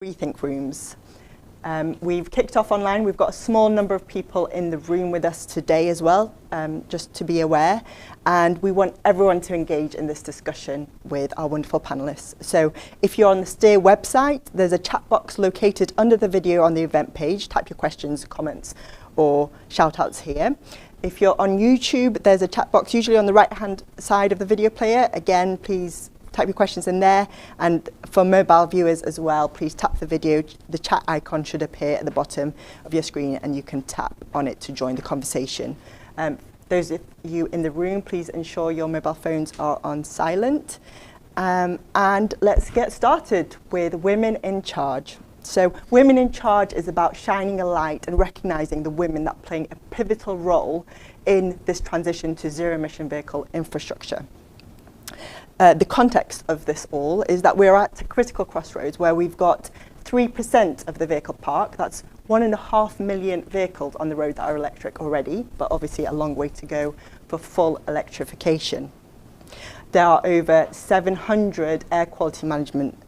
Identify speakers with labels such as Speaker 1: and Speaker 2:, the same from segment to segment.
Speaker 1: rethink rooms. We've kicked off online. We've got a small number of people in the room with us today as well, just to be aware. And we want everyone to engage in this discussion with our wonderful panelists. So if you're on the Steer website, there's a chat box located under the video on the event page. Type your questions, comments, or shout outs here. If you're on YouTube, there's a chat box usually on the right-hand side of the video player. Again, please type your questions in there. And for mobile viewers as well, please tap the video. The chat icon should appear at the bottom of your screen and you can tap on it to join the conversation. Those of you in the room, please ensure your mobile phones are on silent. And let's get started with Women in Charge. So Women in Charge is about shining a light and recognising the women that are playing a pivotal role in this transition to zero-emission vehicle infrastructure. The context of this all is that we're at a critical crossroads where we've got 3% of the vehicle park. That's 1.5 million vehicles on the road that are electric already, but obviously a long way to go for full electrification. There are over 700 air quality management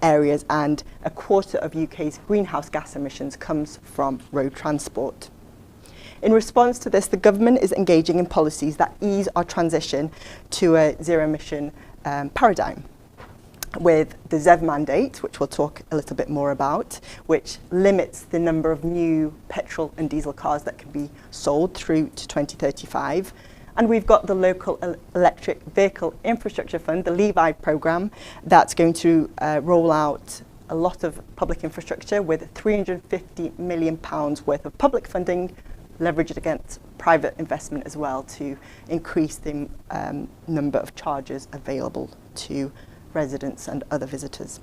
Speaker 1: areas, and a quarter of UK's greenhouse gas emissions comes from road transport. In response to this, the government is engaging in policies that ease our transition to a zero-emission paradigm, with the ZEV mandate, which we'll talk a little bit more about, which limits the number of new petrol and diesel cars that can be sold through to 2035. And we've got the local electric vehicle infrastructure fund, the LEVI programme, that's going to roll out a lot of public infrastructure with £350 million worth of public funding leveraged against private investment as well to increase the number of chargers available to residents and other visitors.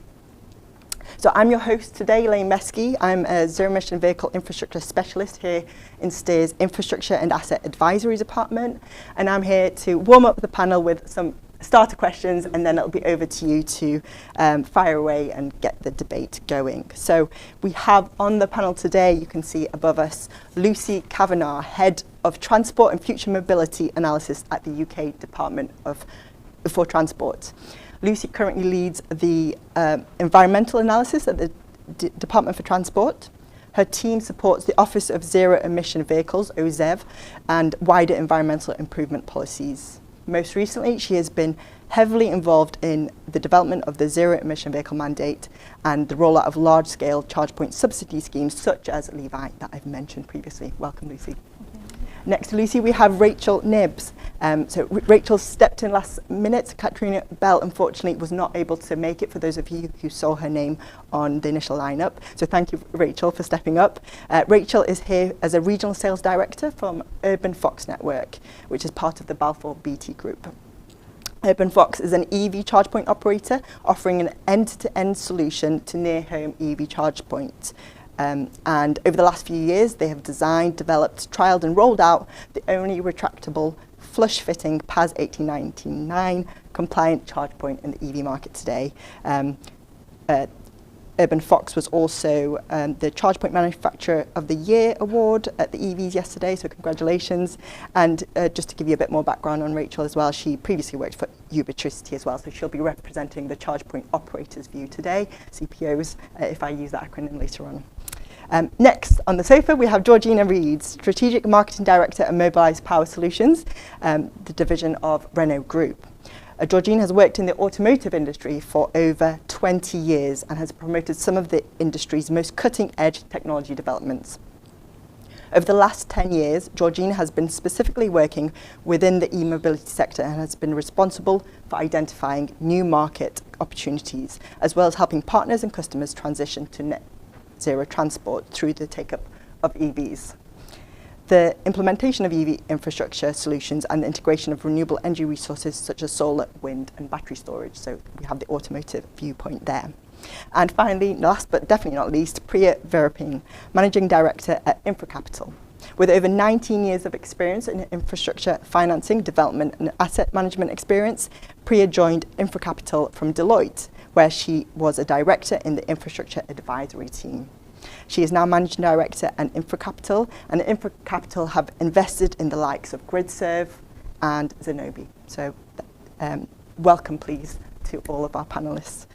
Speaker 1: So I'm your host today, Elaine Mesky. I'm a zero-emission vehicle infrastructure specialist here in Steer's Infrastructure and Asset Advisory Department. And I'm here to warm up the panel with some starter questions, and then it'll be over to you to fire away and get the debate going. So we have on the panel today, you can see above us, Lucy Kavanagh, Head of Transport and Future Mobility Analysis at the UK Department for Transport. Lucy currently leads the environmental analysis at the Department for Transport. Her team supports the Office of Zero Emission Vehicles, OZEV, and wider environmental improvement policies. Most recently, she has been heavily involved in the development of the zero emission vehicle mandate and the rollout of large-scale charge point subsidy schemes such as LEVI that I've mentioned previously. Welcome, Lucy. Next to Lucy, we have Rachel Nibbs. Rachel stepped in last minute. Katrina Bell, unfortunately, was not able to make it, for those of you who saw her name on the initial lineup. So thank you, Rachel, for stepping up. Rachel is here as a Regional Sales Director from Urban Fox Network, which is part of the Balfour BT Group. Urban Fox is an EV charge point operator offering an end-to-end solution to near-home EV charge points. And over the last few years, they have designed, developed, trialled and rolled out the only retractable flush-fitting PAS 1899 compliant charge point in the EV market today. Urban Fox was also the Charge Point Manufacturer of the Year award at the EVs yesterday, so congratulations. And just to give you a bit more background on Rachel as well, she previously worked for Ubitricity as well, so she'll be representing the Charge Point Operators View today, CPOs, if I use that acronym later on. Next on the sofa, we have Georgina Reed, Strategic Marketing Director at Mobilise Power Solutions, the division of Renault Group. Georgina has worked in the automotive industry for over 20 years and has promoted some of the industry's most cutting-edge technology developments. Over the last 10 years, Georgina has been specifically working within the e-mobility sector and has been responsible for identifying new market opportunities, as well as helping partners and customers transition to net zero transport through the take-up of EVs. The implementation of EV infrastructure solutions and the integration of renewable energy resources such as solar, wind and battery storage. So we have the automotive viewpoint there. And finally, last but definitely not least, Priya Verapin, Managing Director at Infracapital. With over 19 years of experience in infrastructure financing, development and asset management experience, Priya joined Infracapital from Deloitte, where she was a director in the infrastructure advisory team. She is now Managing Director at Infracapital, and Infracapital have invested in the likes of GridServe and Zenobi. So welcome, please, to all of our panellists.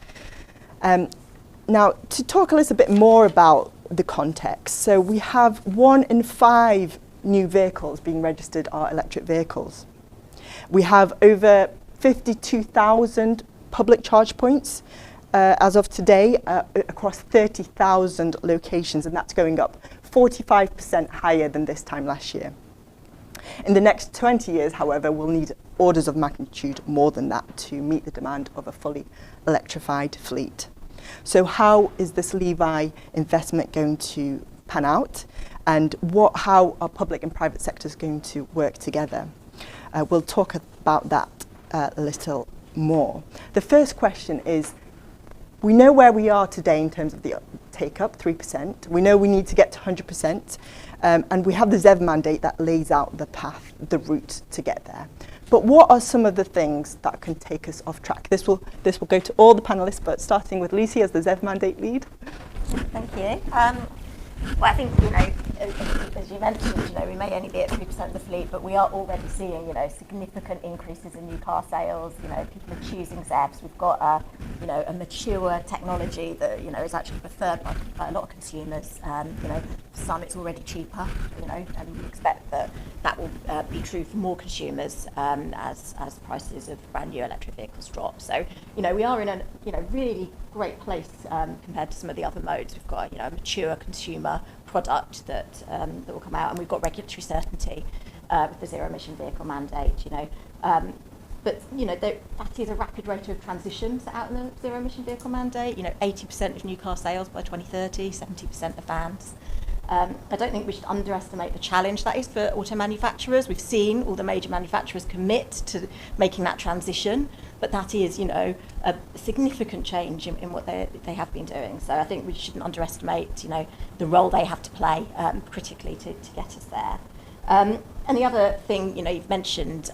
Speaker 1: Now, to talk a little bit more about the context, so we have 1 in 5 new vehicles being registered are electric vehicles. We have over 52,000 public charge points as of today across 30,000 locations, and that's going up 45% higher than this time last year. In the next 20 years, however, we'll need orders of magnitude more than that to meet the demand of a fully electrified fleet. So how is this Levi investment going to pan out, and how are public and private sectors going to work together? We'll talk about that a little more. The first question is, we know where we are today in terms of the take-up, 3%. We know we need to get to 100%, and we have the ZEV mandate that lays out the path, the route to get there. But what are some of the things that can take us off track? This will go to all the panelists, but starting with Lucy as the ZEV mandate lead.
Speaker 2: Thank you. Well, I think, as you mentioned, we may only be at 3% of the fleet, but we are already seeing, significant increases in new car sales. People are choosing ZEVs. We've got a mature technology that, is actually preferred by a lot of consumers. Some it's already cheaper, and we expect that will be true for more consumers as prices of brand new electric vehicles drop. So, we are in a, really great place compared to some of the other modes. We've got, a mature consumer product that will come out, and we've got regulatory certainty with the zero emission vehicle mandate. But that is a rapid rate of transition set out in the zero emission vehicle mandate. 80% of new car sales by 2030, 70% of vans. I don't think we should underestimate the challenge that is for auto manufacturers. We've seen all the major manufacturers commit to making that transition, but that is, a significant change in what they have been doing. So I think we shouldn't underestimate, the role they have to play critically to get us there. And the other thing, you've mentioned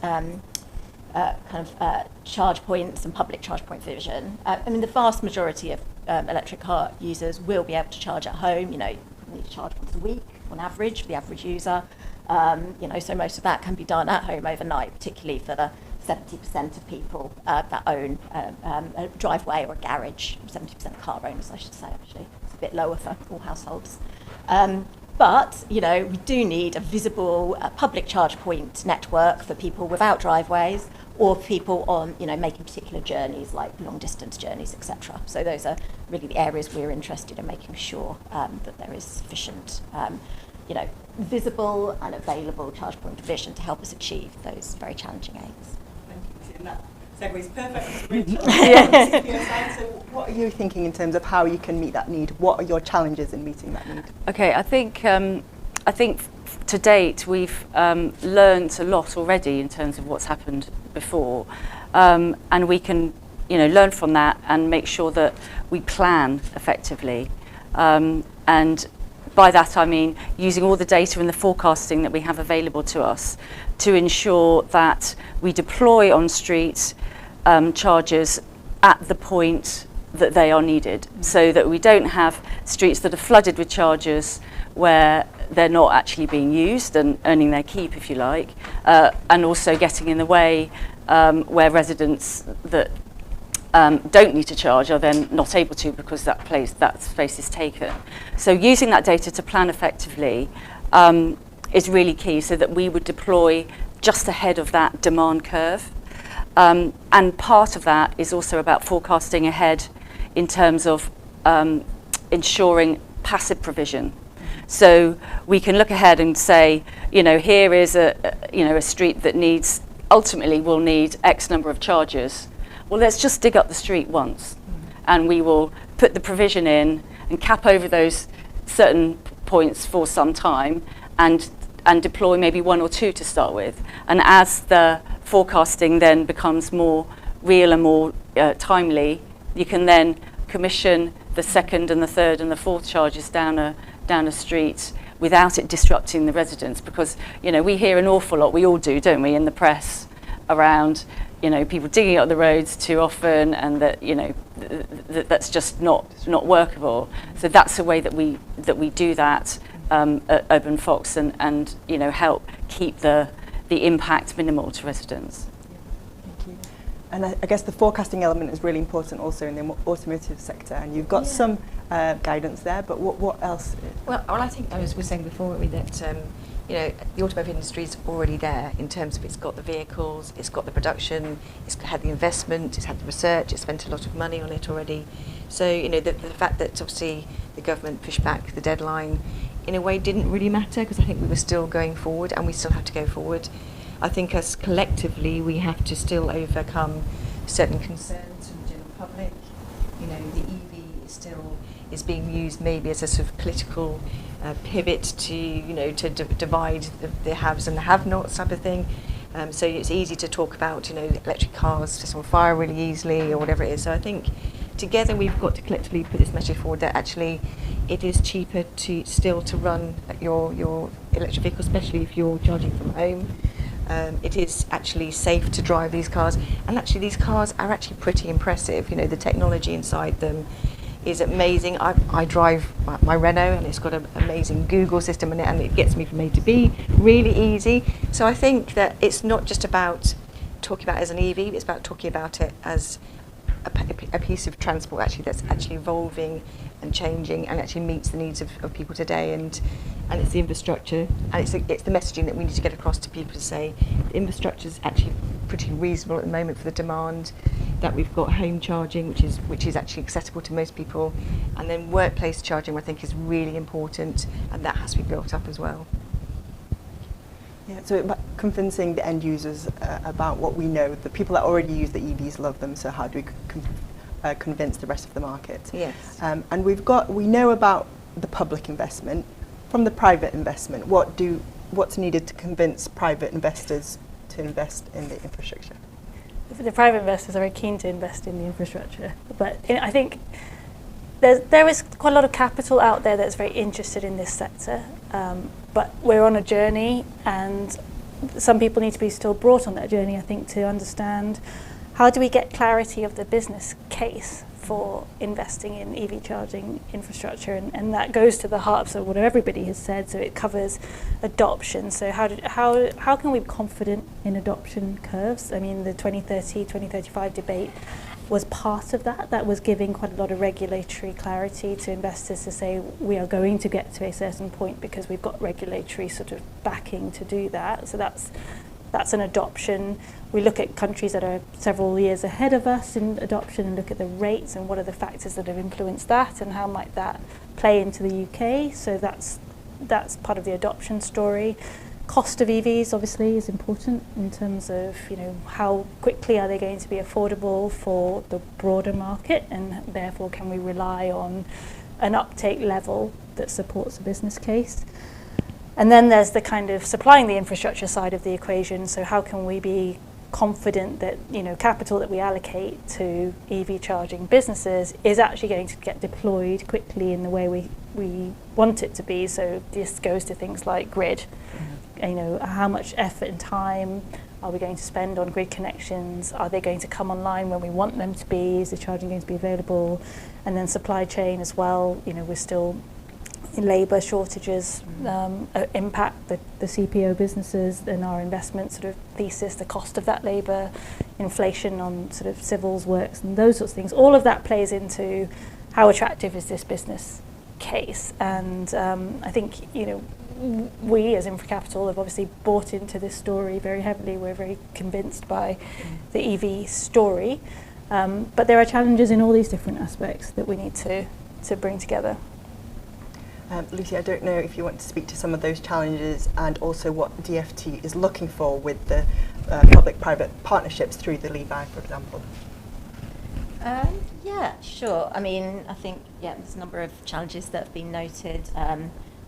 Speaker 2: charge points and public charge point vision. The vast majority of electric car users will be able to charge at home. You need to charge once a week on average for the average user. So most of that can be done at home overnight, particularly for the 70% of people that own a driveway or a garage. 70% of car owners, I should say, actually. It's a bit lower for all households. But, we do need a visible public charge point network for people without driveways or people on, making particular journeys like long distance journeys, etc. So those are really the areas we're interested in making sure that there is sufficient, visible and available charge point provision to help us achieve those very challenging aims.
Speaker 1: Thank you, and that segues perfectly to Rachel. So what are you thinking in terms of how you can meet that need? What are your challenges in meeting that need?
Speaker 3: Okay, I think to date we've learned a lot already in terms of what's happened before, and we can learn from that and make sure that we plan effectively, and by that I mean using all the data and the forecasting that we have available to us to ensure that we deploy on streets chargers at the point that they are needed, so that we don't have streets that are flooded with chargers where they're not actually being used and earning their keep, if you like, and also getting in the way where residents that don't need to charge are then not able to because that space is taken. So using that data to plan effectively is really key, so that we would deploy just ahead of that demand curve. And part of that is also about forecasting ahead in terms of ensuring passive provision. So we can look ahead and say, here is a street that ultimately will need X number of chargers. Well, let's just dig up the street once, and we will put the provision in and cap over those certain points for some time, and deploy maybe 1 or 2 to start with. And as the forecasting then becomes more real and more timely, you can then commission the second and the third and the fourth charges down a street without it disrupting the residents. Because we hear an awful lot, we all do, don't we, in the press around people digging up the roads too often, and that that's just not workable. So that's a way that we do that at Urban Fox, and help keep the impact minimal to residents.
Speaker 1: Thank you. And I guess the forecasting element is really important also in the automotive sector, and you've got some guidance there, but what else?
Speaker 4: Well, I think, as we were saying before, that you know, the automotive industry is already there in terms of it's got the vehicles, it's got the production, it's had the investment, it's had the research, it's spent a lot of money on it already. So, you know, the fact that obviously the government pushed back the deadline in a way didn't really matter, because I think we were still going forward and we still have to go forward. I think as collectively we have to still overcome certain concerns from the general public. You know, the EV is being used maybe as a sort of political pivot to, you know, to divide the haves and the have-nots type of thing. So it's easy to talk about, you know, electric cars just on fire really easily or whatever it is. So I think together we've got to collectively put this message forward that actually it is cheaper to run your electric vehicle, especially if you're charging from home. It is actually safe to drive these cars, and actually these cars are actually pretty impressive. You know, the technology inside them is amazing. I drive my Renault, and it's got an amazing Google system in it, and it gets me from A to B really easy. So I think that it's not just about talking about it as an EV, it's about talking about it as a piece of transport actually that's actually evolving and changing and actually meets the needs of people today, and it's the infrastructure, and it's the messaging that we need to get across to people to say the infrastructure is actually pretty reasonable at the moment for the demand, that we've got home charging which is actually accessible to most people, and then workplace charging I think is really important, and that has to be built up as well.
Speaker 1: Yeah, so about convincing the end users about what we know. The people that already use the EVs love them, so how do we convince the rest of the market?
Speaker 4: Yes.
Speaker 1: And we know about the public investment. From the private investment, what's needed to convince private investors to invest in the infrastructure?
Speaker 5: The private investors are very keen to invest in the infrastructure, but I think there is quite a lot of capital out there that's very interested in this sector, but we're on a journey, and some people need to be still brought on that journey, I think, to understand how do we get clarity of the business case for investing in EV charging infrastructure, and that goes to the heart of what everybody has said. So it covers adoption. So how can we be confident in adoption curves? I mean, the 2030, 2035 debate was part of that. That was giving quite a lot of regulatory clarity to investors to say we are going to get to a certain point because we've got regulatory sort of backing to do that. So that's an adoption. We look at countries that are several years ahead of us in adoption and look at the rates and what are the factors that have influenced that and how might that play into the UK. So that's part of the adoption story. Cost of EVs obviously is important in terms of, you know, how quickly are they going to be affordable for the broader market, and therefore can we rely on an uptake level that supports a business case. And then there's the kind of supplying the infrastructure side of the equation. So how can we be confident that, you know, capital that we allocate to EV charging businesses is actually going to get deployed quickly in the way we want it to be. So this goes to things like grid. You know, how much effort and time are we going to spend on grid connections? Are they going to come online when we want them to be? Is the charging going to be available? And then supply chain as well. You know, we're still in labour shortages impact the CPO businesses and our investment sort of thesis, the cost of that labour, inflation on sort of civils works and those sorts of things. All of that plays into how attractive is this business case. And I think, you know, we as Infracapital have obviously bought into this story very heavily. We're very convinced by the EV story, but there are challenges in all these different aspects that we need to bring together.
Speaker 1: Lucy, I don't know if you want to speak to some of those challenges and also what DFT is looking for with the public-private partnerships through the Levi, for example.
Speaker 2: Yeah, sure. I mean, I think, there's a number of challenges that have been noted.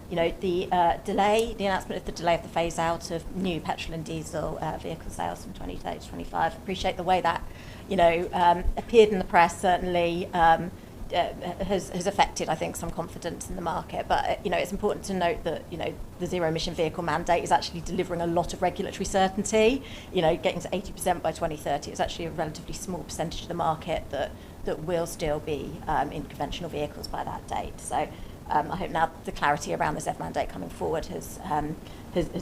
Speaker 2: You know, the announcement of the delay of the phase out of new petrol and diesel vehicle sales from 2030 to 25. Appreciate the way that, you know, appeared in the press, certainly has affected, I think, some confidence in the market. But, you know, it's important to note that, you know, the zero emission vehicle mandate is actually delivering a lot of regulatory certainty. You know, getting to 80% by 2030 is actually a relatively small percentage of the market that will still be in conventional vehicles by that date. So I hope now the clarity around the ZEV mandate coming forward has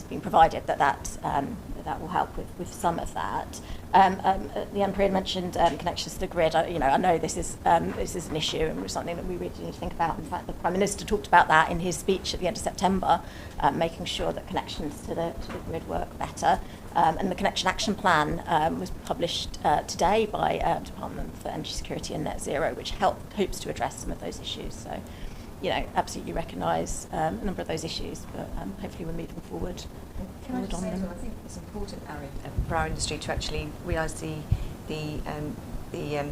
Speaker 2: been provided, that will help with some of that. The Emperor had mentioned connections to the grid. I know this is an issue and something that we really need to think about. In fact, the Prime Minister talked about that in his speech at the end of September, making sure that connections to the grid work better. And the Connection Action Plan was published today by Department for Energy Security and Net Zero, which hopes to address some of those issues. So, absolutely recognise a number of those issues, but hopefully we're moving forward.
Speaker 4: Can I just say as well, I think it's important, Aaron, for our industry to actually realise the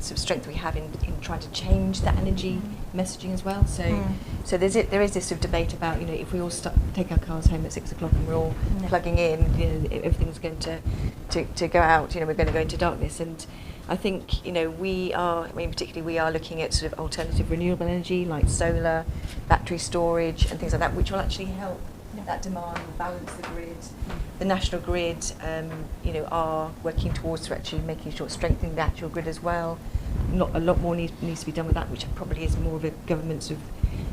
Speaker 4: sort of strength we have in trying to change that energy messaging as well. So there is this sort of debate about, if we all take our cars home at 6 o'clock and we're all plugging in, everything's going to go out. We're going to go into darkness. And I think particularly we are looking at sort of alternative renewable energy like solar, battery storage, and things like that, which will actually help that demand, balance the grid. The national grid, are working towards actually making sure strengthening the actual grid as well. Not a lot more needs to be done with that, which probably is more of a government sort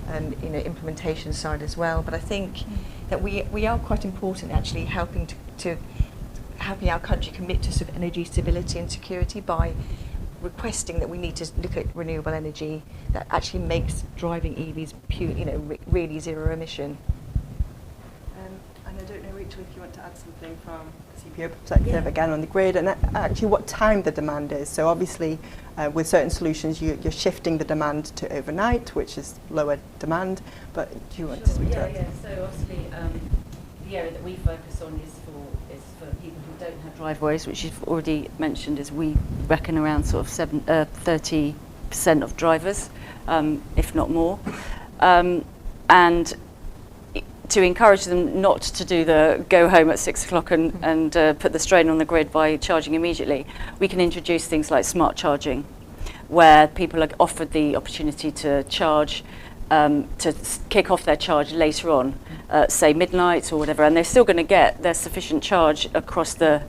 Speaker 4: of implementation side as well. But I think that we are quite important actually helping helping our country commit to sort of energy stability and security by requesting that we need to look at renewable energy that actually makes driving EVs really zero emission.
Speaker 1: And I don't know, Rachel, if you want to add something from the CPO perspective again on the grid and actually what time the demand is. So obviously with certain solutions you're shifting the demand to overnight, which is lower demand, but do you want to speak to that?
Speaker 3: Yeah, so obviously the area that we focus on is for people who don't have driveways, which you've already mentioned, is we reckon around sort of 30% of drivers, if not more. And to encourage them not to do the go home at 6 o'clock and put the strain on the grid by charging immediately, we can introduce things like smart charging, where people are offered the opportunity to charge, kick off their charge later on, say midnight or whatever, and they're still going to get their sufficient charge across the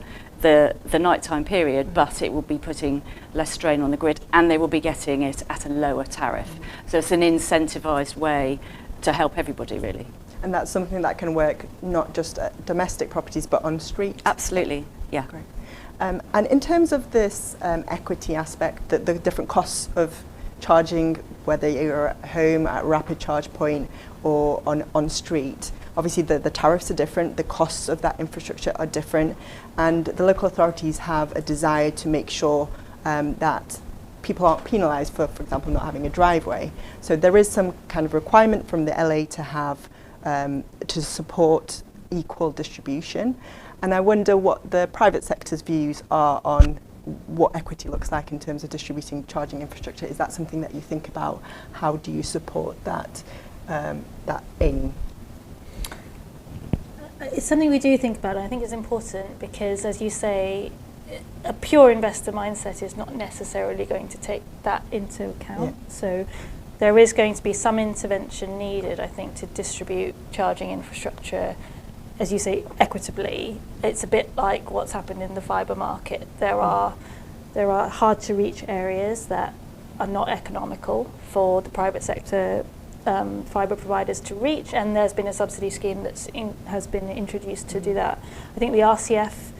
Speaker 3: nighttime period, but it will be putting less strain on the grid and they will be getting it at a lower tariff. So it's an incentivised way to help everybody, really.
Speaker 1: And that's something that can work not just at domestic properties but on street?
Speaker 3: Absolutely, yeah.
Speaker 1: Great. And in terms of this equity aspect, the different costs of charging, whether you're at home at a rapid charge point or on street, obviously the tariffs are different, the costs of that infrastructure are different, and the local authorities have a desire to make sure that people aren't penalised for example, not having a driveway. So there is some kind of requirement from the LA to have to support equal distribution. And I wonder what the private sector's views are on what equity looks like in terms of distributing charging infrastructure. Is that something that you think about? How do you support that aim?
Speaker 5: It's something we do think about, and I think it's important because, as you say, a pure investor mindset is not necessarily going to take that into account. Yeah. So there is going to be some intervention needed, I think, to distribute charging infrastructure, as you say, equitably. It's a bit like what's happened in the fibre market. There are hard to reach areas that are not economical for the private sector fibre providers to reach, and there's been a subsidy scheme has been introduced to do that. I think the RCF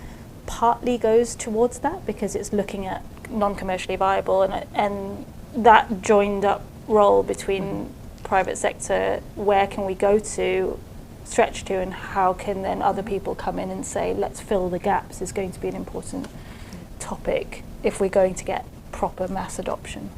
Speaker 5: partly goes towards that because it's looking at non-commercially viable and that joined up role between private sector, where can we go to, stretch to, and how can then other people come in and say, let's fill the gaps, is going to be an important topic if we're going to get proper mass adoption.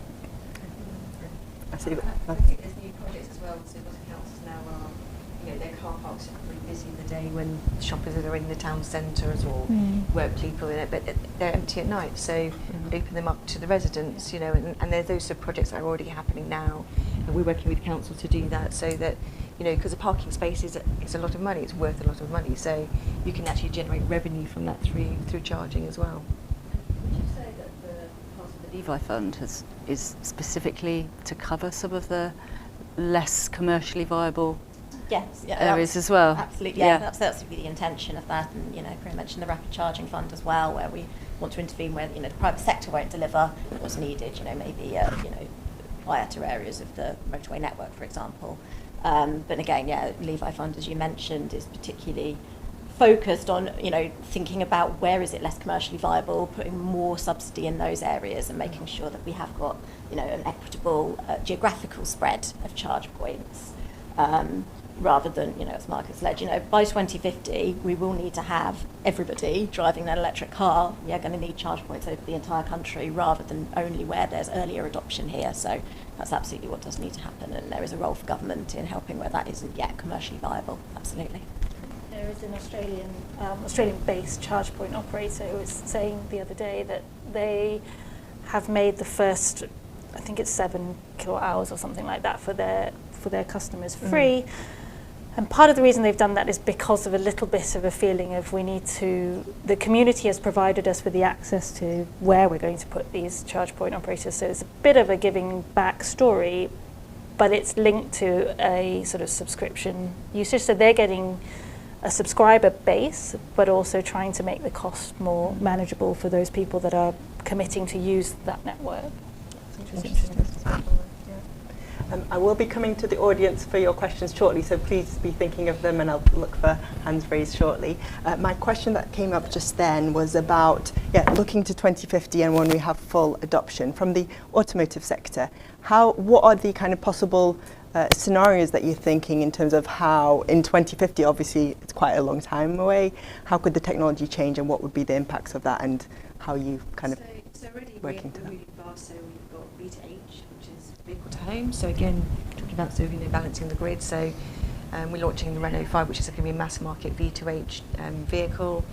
Speaker 1: I see that.
Speaker 4: I think there's new projects as well, so a lot of councils now are, their car parks are pretty busy in the day when shoppers are in the town centres or work people in it, but they're empty at night, so open them up to the residents, and there's those sort of projects that are already happening now, and we're working with council to do that, so that, because a parking space is a lot of money, it's worth a lot of money, so you can actually generate revenue from that through charging as well.
Speaker 3: Would you say that the part of the Levi Fund is specifically to cover some of the less commercially viable areas as well?
Speaker 2: Absolutely, yeah. That's the intention of that. And Priya mentioned the rapid charging fund as well, where we want to intervene where the private sector won't deliver what's needed. Maybe quieter areas of the motorway network, for example. But again, yeah, Levi Fund, as you mentioned, is particularly focused on, thinking about where is it less commercially viable, putting more subsidy in those areas and making sure that we have got, an equitable geographical spread of charge points. Rather than, as Marcus led, by 2050, we will need to have everybody driving an electric car. We are going to need charge points over the entire country rather than only where there's earlier adoption here. So that's absolutely what does need to happen. And there is a role for government in helping where that isn't yet commercially viable. Absolutely.
Speaker 5: There is an Australian-based charge point operator who was saying the other day that they have made the first, I think it's 7 kilowatt hours or something like that for their customers free. And part of the reason they've done that is because of a little bit of a feeling of the community has provided us with the access to where we're going to put these charge point operators. So it's a bit of a giving back story, but it's linked to a sort of subscription usage. So they're getting a subscriber base, but also trying to make the cost more manageable for those people that are committing to use that network.
Speaker 1: I will be coming to the audience for your questions shortly, so please be thinking of them and I'll look for hands raised shortly. My question that came up just then was about looking to 2050 and when we have full adoption. From the automotive sector, what are the kind of possible scenarios that you're thinking in terms of how in 2050, obviously it's quite a long time away, how could the technology change and what would be the impacts of that and how you kind of working to that?
Speaker 4: So we've got V2H, which is vehicle to home. So again, talking about balancing the grid. So we're launching the Renault 5, which is going to be a mass market V2H vehicle.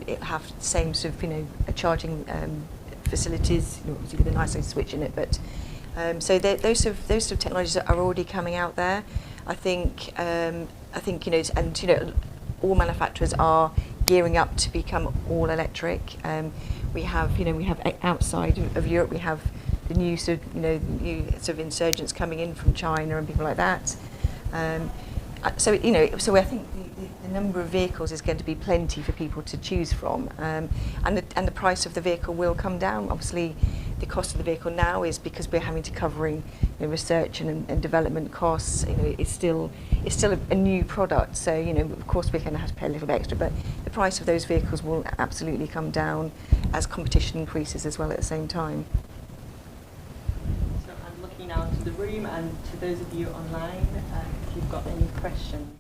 Speaker 4: It'll have the same sort of charging facilities, obviously with a nice switch in it. But so those sort of technologies are already coming out there. I think all manufacturers are gearing up to become all electric. We have outside of Europe, we have the new sort of insurgents coming in from China and people like that. So I think the number of vehicles is going to be plenty for people to choose from, and the price of the vehicle will come down. Obviously, the cost of the vehicle now is because we're having to covering research and development costs. It's still a new product, so of course we're going to have to pay a little bit extra, but the price of those vehicles will absolutely come down as competition increases as well at the same time.
Speaker 1: So I'm looking out to the room and to those of you online, if you've got any questions.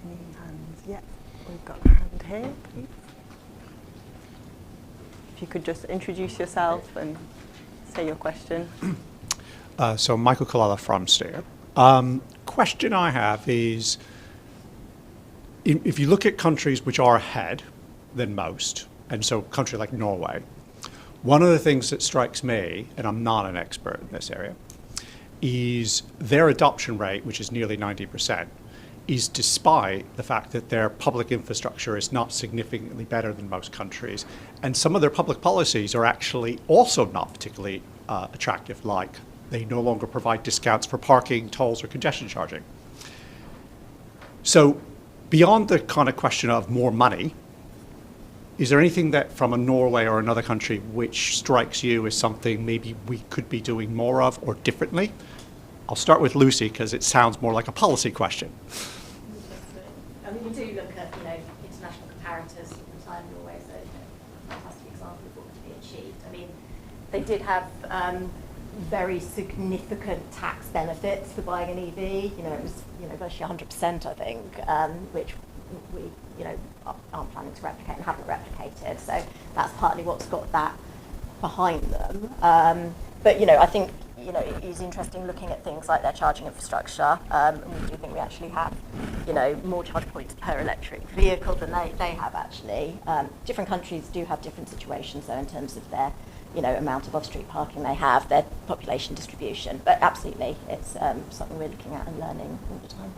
Speaker 1: Any hands? Yeah, we've got a hand here, please. If you could just introduce yourself and say your question.
Speaker 6: So Michael Kalala from Steer. Question I have is, if you look at countries which are ahead than most, and so a country like Norway, one of the things that strikes me, and I'm not an expert in this area, is their adoption rate, which is nearly 90%, is despite the fact that their public infrastructure is not significantly better than most countries. And some of their public policies are actually also not particularly attractive, like they no longer provide discounts for parking, tolls, or congestion charging. So beyond the kind of question of more money, is there anything that from a Norway or another country which strikes you as something maybe we could be doing more of or differently? I'll start with Lucy because it sounds more like a policy question.
Speaker 2: I mean, we do look at international comparators inside Norway, so a fantastic example of what could be achieved. I mean, they did have very significant tax benefits for buying an EV. It was virtually 100%, I think, which we aren't planning to replicate and haven't replicated. So that's partly what's got that behind them. But I think it is interesting looking at things like their charging infrastructure. And we do think we actually have more charge points per electric vehicle than they have actually. Different countries do have different situations though in terms of their amount of off-street parking they have, their population distribution. But absolutely, it's something we're looking at and learning all the time.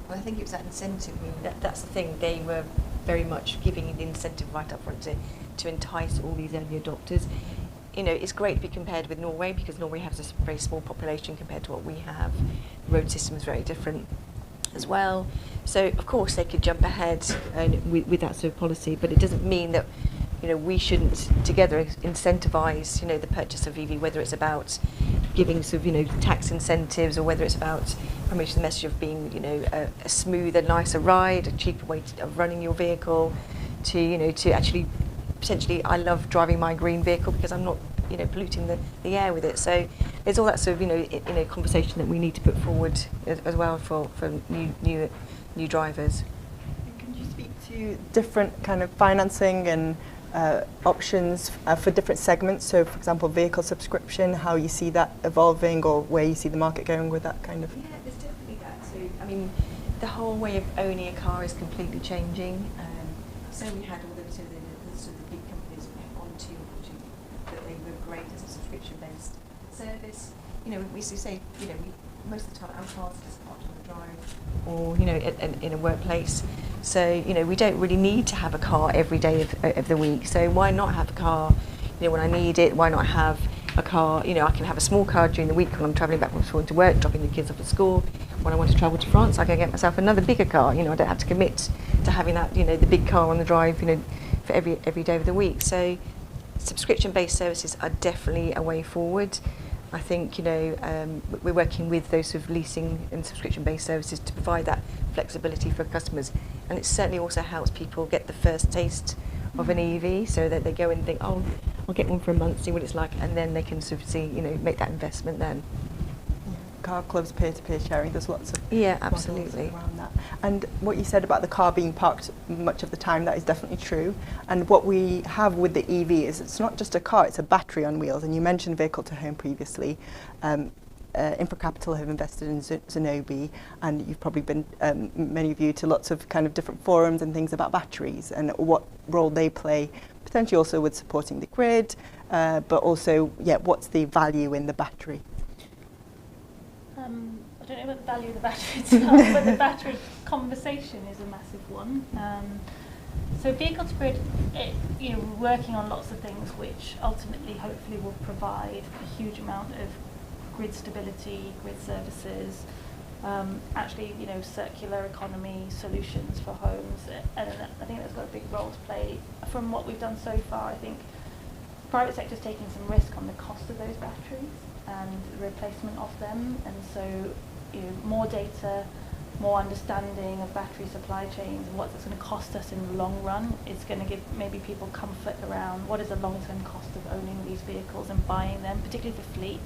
Speaker 4: Well, I think it was that incentive. I mean, that's the thing. They were very much giving the incentive right up front to entice all these early adopters. It's great to be compared with Norway because Norway has a very small population compared to what we have. The road system is very different as well. So, of course, they could jump ahead with that sort of policy, but it doesn't mean that we shouldn't together incentivise the purchase of EV, whether it's about giving sort of, tax incentives, or whether it's about promoting the message of being, a smoother, nicer ride, a cheaper way of running your vehicle, to actually potentially, I love driving my green vehicle because I'm not, polluting the air with it. So there's all that sort of, conversation that we need to put forward as well for new drivers.
Speaker 1: Can you speak to different kind of financing and options for different segments? So, for example, vehicle subscription, how you see that evolving, or where you see the market going with that kind of?
Speaker 4: Yeah, there's definitely that. So, I mean, the whole way of owning a car is completely changing. So we had all the big companies onto that they were great as a subscription-based service. We used to say, most of the time our cars are just parked on the drive, or in a workplace. So we don't really need to have a car every day of the week. So why not have a car, when I need it? Why not have a car? I can have a small car during the week when I'm travelling back and forth to work, dropping the kids off at school. When I want to travel to France, I can get myself another bigger car. I don't have to commit to having that, the big car on the drive, for every day of the week. So subscription-based services are definitely a way forward. I think, we're working with those sort of leasing and subscription-based services to provide that flexibility for customers. And it certainly also helps people get the first taste of an EV, so that they go and think, oh, I'll get one for a month, see what it's like, and then they can sort of see, make that investment then.
Speaker 1: Car clubs, peer-to-peer sharing, there's lots of
Speaker 4: absolutely
Speaker 1: around that. And what you said about the car being parked much of the time, that is definitely true. And what we have with the EV is it's not just a car, it's a battery on wheels. And you mentioned vehicle to home previously. Infracapital have invested in Zenobē, and you've probably been, many of you, to lots of kind of different forums and things about batteries and what role they play, potentially also with supporting the grid, but also, what's the value in the battery?
Speaker 5: I don't know about the value of the battery itself, but the battery conversation is a massive one. So vehicle to grid, we're working on lots of things which ultimately, hopefully, will provide a huge amount of grid stability, grid services, actually, circular economy solutions for homes, and I think that's got a big role to play. From what we've done so far, I think the private sector is taking some risk on the cost of those batteries and the replacement of them, and so more data, more understanding of battery supply chains and what it's going to cost us in the long run is going to give maybe people comfort around what is the long-term cost of owning these vehicles and buying them, particularly for fleet.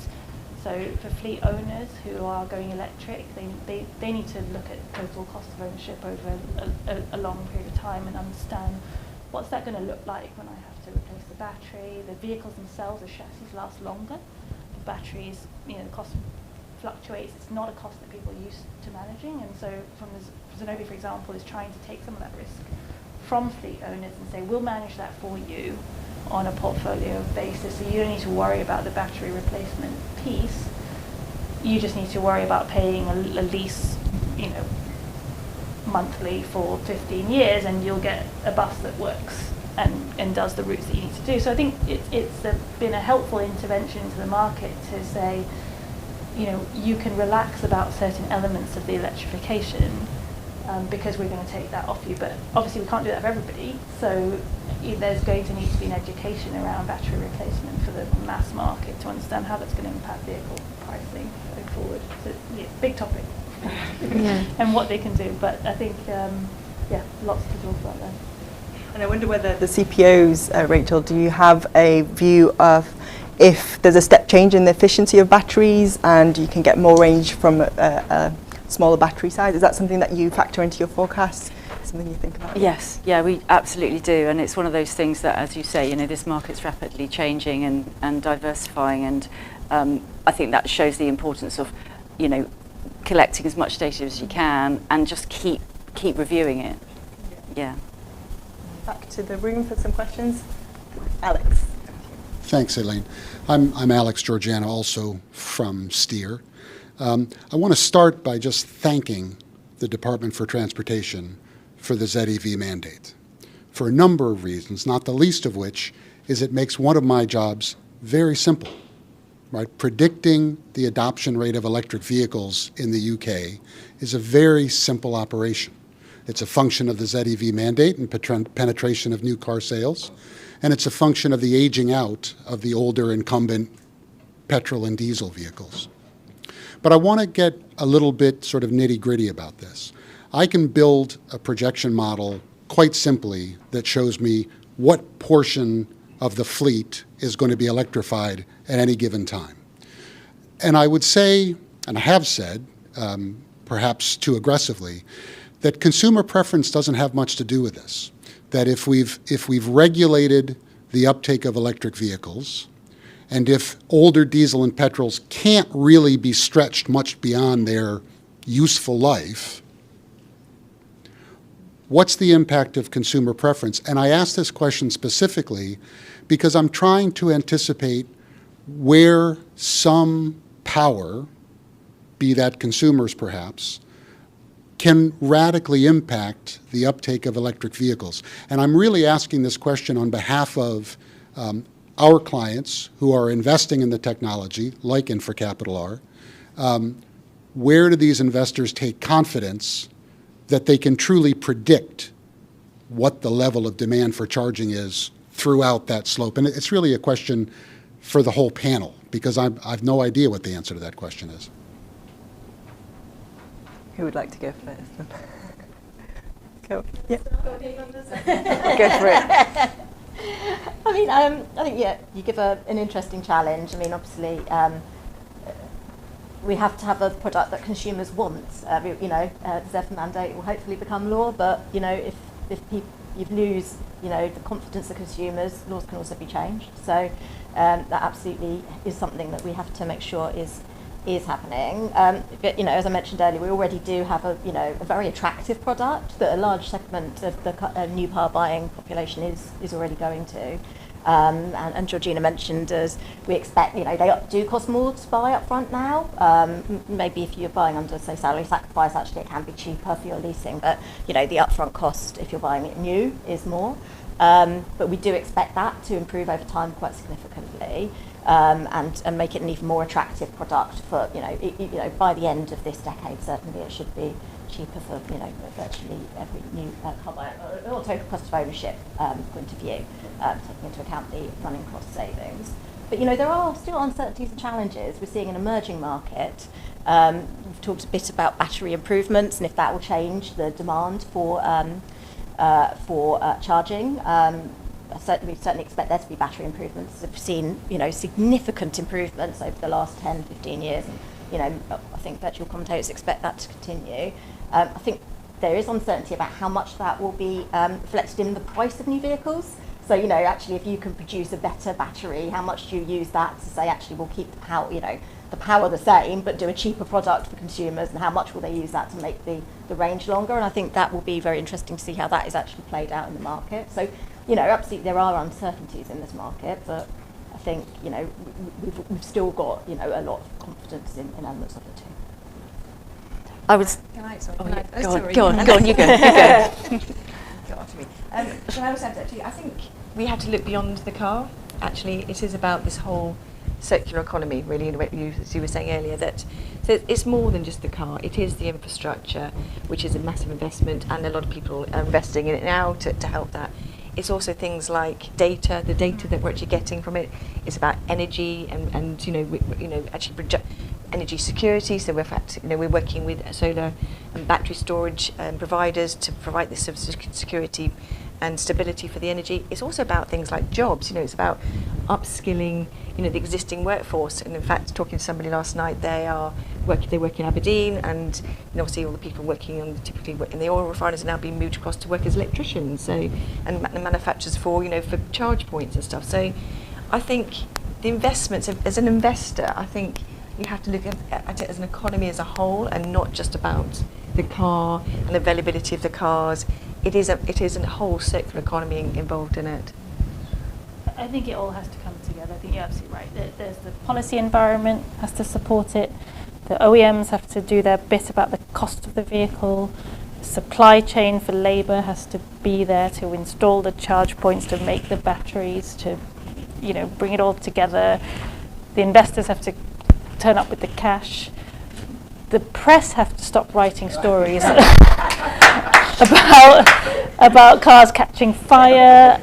Speaker 5: So for fleet owners who are going electric, they need to look at total cost of ownership over a long period of time and understand what's that going to look like when I have to replace the battery. The vehicles themselves, the chassis last longer. The batteries, the cost fluctuates. It's not a cost that people are used to managing, and so Zenobē, for example, is trying to take some of that risk from fleet owners and say, we'll manage that for you on a portfolio basis, so you don't need to worry about the battery replacement piece. You just need to worry about paying a lease, monthly for 15 years, and you'll get a bus that works and does the routes that you need to do. So I think it's been a helpful intervention into the market to say, you can relax about certain elements of the electrification because we're going to take that off you. But obviously we can't do that for everybody. So there's going to need to be an education around battery replacement for the mass market to understand how that's going to impact vehicle pricing going forward. So big topic. And what they can do. But I think, lots to talk about there.
Speaker 1: And I wonder whether the CPOs, Rachel, do you have a view of if there's a step change in the efficiency of batteries and you can get more range from a smaller battery size? Is that something that you factor into your forecasts? Something you think about?
Speaker 3: Yes, we absolutely do, and it's one of those things that, as you say, this market's rapidly changing and diversifying, and I think that shows the importance of, collecting as much data as you can and just keep reviewing it. Yeah.
Speaker 1: Back to the room for some questions. Alex.
Speaker 7: Thanks, Elaine. I'm Alex Georgiano, also from Steer. I want to start by just thanking the Department for Transportation for the ZEV mandate for a number of reasons, not the least of which is it makes one of my jobs very simple. Right? Predicting the adoption rate of electric vehicles in the UK is a very simple operation. It's a function of the ZEV mandate and penetration of new car sales, and it's a function of the aging out of the older incumbent petrol and diesel vehicles. But I want to get a little bit sort of nitty-gritty about this. I can build a projection model quite simply that shows me what portion of the fleet is going to be electrified at any given time. And I would say, and I have said, perhaps too aggressively, that consumer preference doesn't have much to do with this. That if we've regulated the uptake of electric vehicles, and if older diesel and petrols can't really be stretched much beyond their useful life, what's the impact of consumer preference? And I ask this question specifically because I'm trying to anticipate where some power, be that consumers perhaps, can radically impact the uptake of electric vehicles. And I'm really asking this question on behalf of our clients who are investing in the technology, like InfraCapital are. Where do these investors take confidence that they can truly predict what the level of demand for charging is throughout that slope? And it's really a question for the whole panel, because I've no idea what the answer to that question is.
Speaker 1: Who would like to go first? Go. Yeah. Go for it.
Speaker 2: I mean, I think, yeah, you give an interesting challenge. I mean, obviously, we have to have a product that consumers want. You know, the ZEV mandate will hopefully become law, but, you know, if you lose, you know, the confidence of consumers, laws can also be changed. So that absolutely is something that we have to make sure is happening. But, you know, as I mentioned earlier, we already do have a very attractive product that a large segment of the new car buying population is already going to. And Georgina mentioned, as we expect, you know, they do cost more to buy up front now. Maybe if you're buying under, say, salary sacrifice, actually it can be cheaper for your leasing, but, you know, the upfront cost if you're buying it new is more. But we do expect that to improve over time quite significantly. And make it an even more attractive product for, you know, by the end of this decade, certainly it should be cheaper for, you know, virtually every new car buyer, or total cost of ownership point of view, taking into account the running cost savings. But, you know, there are still uncertainties and challenges. We're seeing an emerging market. We've talked a bit about battery improvements and if that will change the demand for charging. We certainly expect there to be battery improvements. We've seen, you know, significant improvements over the last 10, 15 years. And, you know, I think virtual commentators expect that to continue. I think there is uncertainty about how much that will be reflected in the price of new vehicles. So, you know, actually, if you can produce a better battery, how much do you use that to say, actually, we'll keep the power, you know, the power the same, but do a cheaper product for consumers, and how much will they use that to make the range longer? And I think that will be very interesting to see how that is actually played out in the market. So, you know, absolutely there are uncertainties in this market, but I think, you know, we've still got, you know, a lot of confidence in elements of it too.
Speaker 3: I was.
Speaker 4: Can I? Sorry.
Speaker 3: Oh,
Speaker 4: Can
Speaker 3: yeah.
Speaker 4: I?
Speaker 3: Go
Speaker 4: Sorry.
Speaker 3: on, you go.
Speaker 4: Go on to me. Can I also add that too? I think we have to look beyond the car. Actually, it is about this whole circular economy, really, in a way, as you were saying earlier, that so it's more than just the car. It is the infrastructure, which is a massive investment, and a lot of people are investing in it now to help that. It's also things like data. The data that we're actually getting from it is about energy and you know, actually energy security. So we're working with solar and battery storage providers to provide this sort of security and stability for the energy. It's also about things like jobs. You know, it's about upskilling, you know, the existing workforce. And in fact, talking to somebody last night, they work in Aberdeen, and obviously all the people working typically in the oil refineries are now being moved across to work as electricians. So, and manufacturers for charge points and stuff. So, I think the investments as an investor, I think you have to look at it as an economy as a whole, and not just about the car and availability of the cars. It is a whole circular economy involved in it.
Speaker 5: I think it all has to come together. I think you're absolutely right. There's the policy environment has to support it. The OEMs have to do their bit about the cost of the vehicle. The supply chain for labour has to be there to install the charge points, to make the batteries, to, you know, bring it all together. The investors have to turn up with the cash. The press have to stop writing stories about cars catching fire.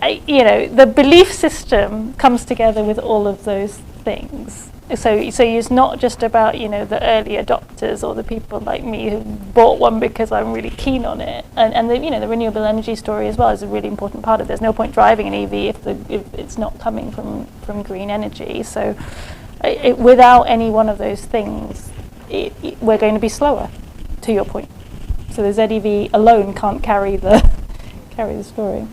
Speaker 5: The belief system comes together with all of those things. So it's not just about, you know, the early adopters or the people like me who bought one because I'm really keen on it. And the, you know, the renewable energy story as well is a really important part of it. There's no point driving an EV if it's not coming from green energy. So without any one of those things, we're going to be slower, to your point. So the ZEV alone can't carry the story.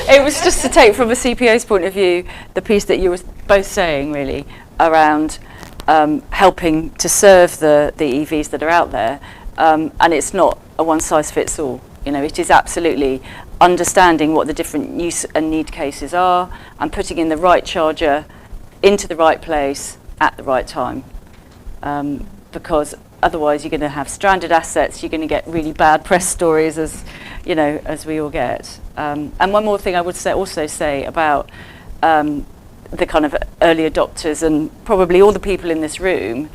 Speaker 3: It was just to take from a CPO's point of view the piece that you were both saying really around helping to serve the EVs that are out there, and it's not a one size fits all. You know, it is absolutely understanding what the different use and need cases are and putting in the right charger into the right place at the right time, because otherwise you're going to have stranded assets. You're going to get really bad press stories, as you know, as we all get. And one more thing I would also say about the kind of early adopters and probably all the people in this room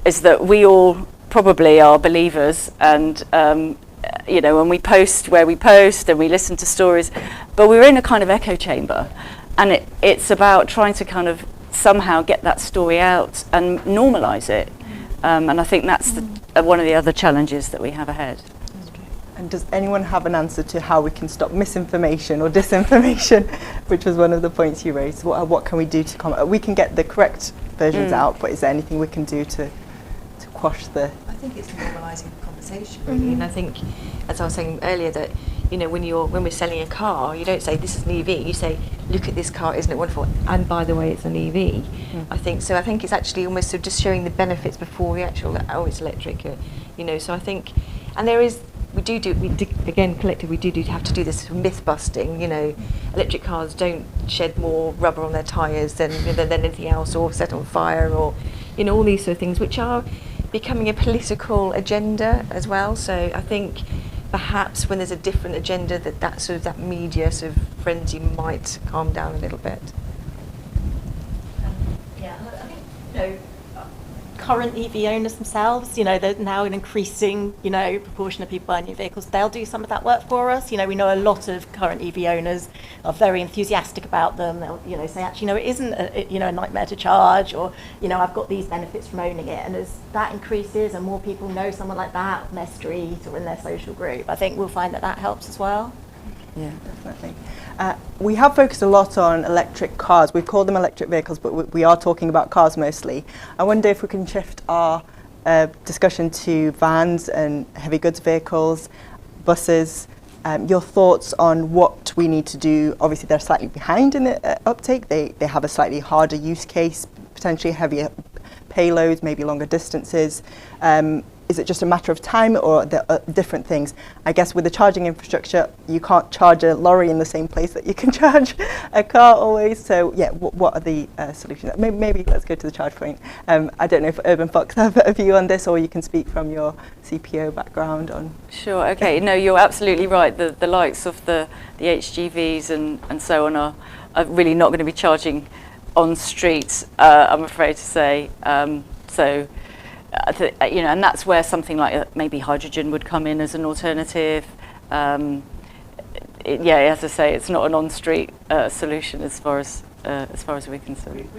Speaker 3: is that we all probably are believers, and you know, when we post where we post and we listen to stories, but we're in a kind of echo chamber, and it's about trying to kind of somehow get that story out and normalise it. And I think that's one of the other challenges that we have ahead.
Speaker 1: And does anyone have an answer to how we can stop misinformation or disinformation, which was one of the points you raised? What can we do to combat? We can get the correct versions out, but is there anything we can do to quash the...
Speaker 4: I think it's normalising the conversation, really. And I think, as I was saying earlier, that, you know, when we're selling a car, you don't say this is an EV. You say, look at this car, isn't it wonderful? And by the way, it's an EV. I think so. I think it's actually almost sort of just showing the benefits before the actual, oh, it's electric. You know, so I think, and there is. We do again, collectively, we do have to do this myth busting. You know, electric cars don't shed more rubber on their tyres than anything else, or set on fire, or, you know, all these sort of things, which are becoming a political agenda as well. So I think perhaps when there's a different agenda, that media sort of frenzy might calm down a little bit.
Speaker 2: Yeah, I think, you know, current EV owners themselves, you know, they're now an increasing, you know, proportion of people buying new vehicles. They'll do some of that work for us. You know, we know a lot of current EV owners are very enthusiastic about them. They'll, you know, say, actually, no, it isn't a nightmare to charge, or, you know, I've got these benefits from owning it. And as that increases and more people know someone like that on their street or in their social group, I think we'll find that helps as well.
Speaker 1: Yeah, definitely. We have focused a lot on electric cars. We've called them electric vehicles, but we are talking about cars mostly. I wonder if we can shift our discussion to vans and heavy goods vehicles, buses. Your thoughts on what we need to do. Obviously, they're slightly behind in the uptake. They have a slightly harder use case, potentially heavier payloads, maybe longer distances. Is it just a matter of time, or are there different things? I guess with the charging infrastructure, you can't charge a lorry in the same place that you can charge a car always. So yeah, what are the solutions? Maybe let's go to the charge point. I don't know if Urban Fox have a view on this, or you can speak from your CPO background on.
Speaker 3: Sure, okay. No, you're absolutely right. The likes of the HGVs and so on are really not going to be charging on streets, I'm afraid to say. You know, and that's where something like maybe hydrogen would come in as an alternative. Yeah, as I say, it's not an on-street solution as far as we're concerned.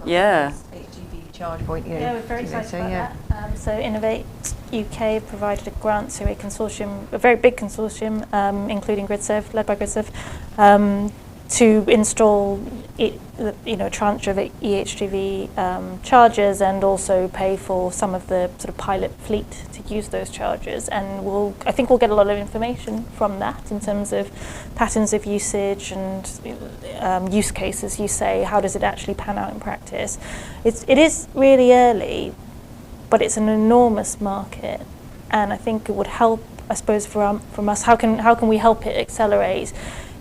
Speaker 3: Yeah.
Speaker 4: HGV charge point. You know,
Speaker 5: Yeah, we're very excited
Speaker 4: so,
Speaker 5: about
Speaker 4: yeah.
Speaker 5: that. So Innovate UK provided a grant to a consortium, a very big consortium, including GridServe, led by GridServe, to install a tranche of EHGV chargers, and also pay for some of the sort of pilot fleet to use those chargers. And I think we'll get a lot of information from that in terms of patterns of usage and use cases. You say, how does it actually pan out in practice? It is really early, but it's an enormous market, and I think it would help, I suppose, from us. How can we help it accelerate?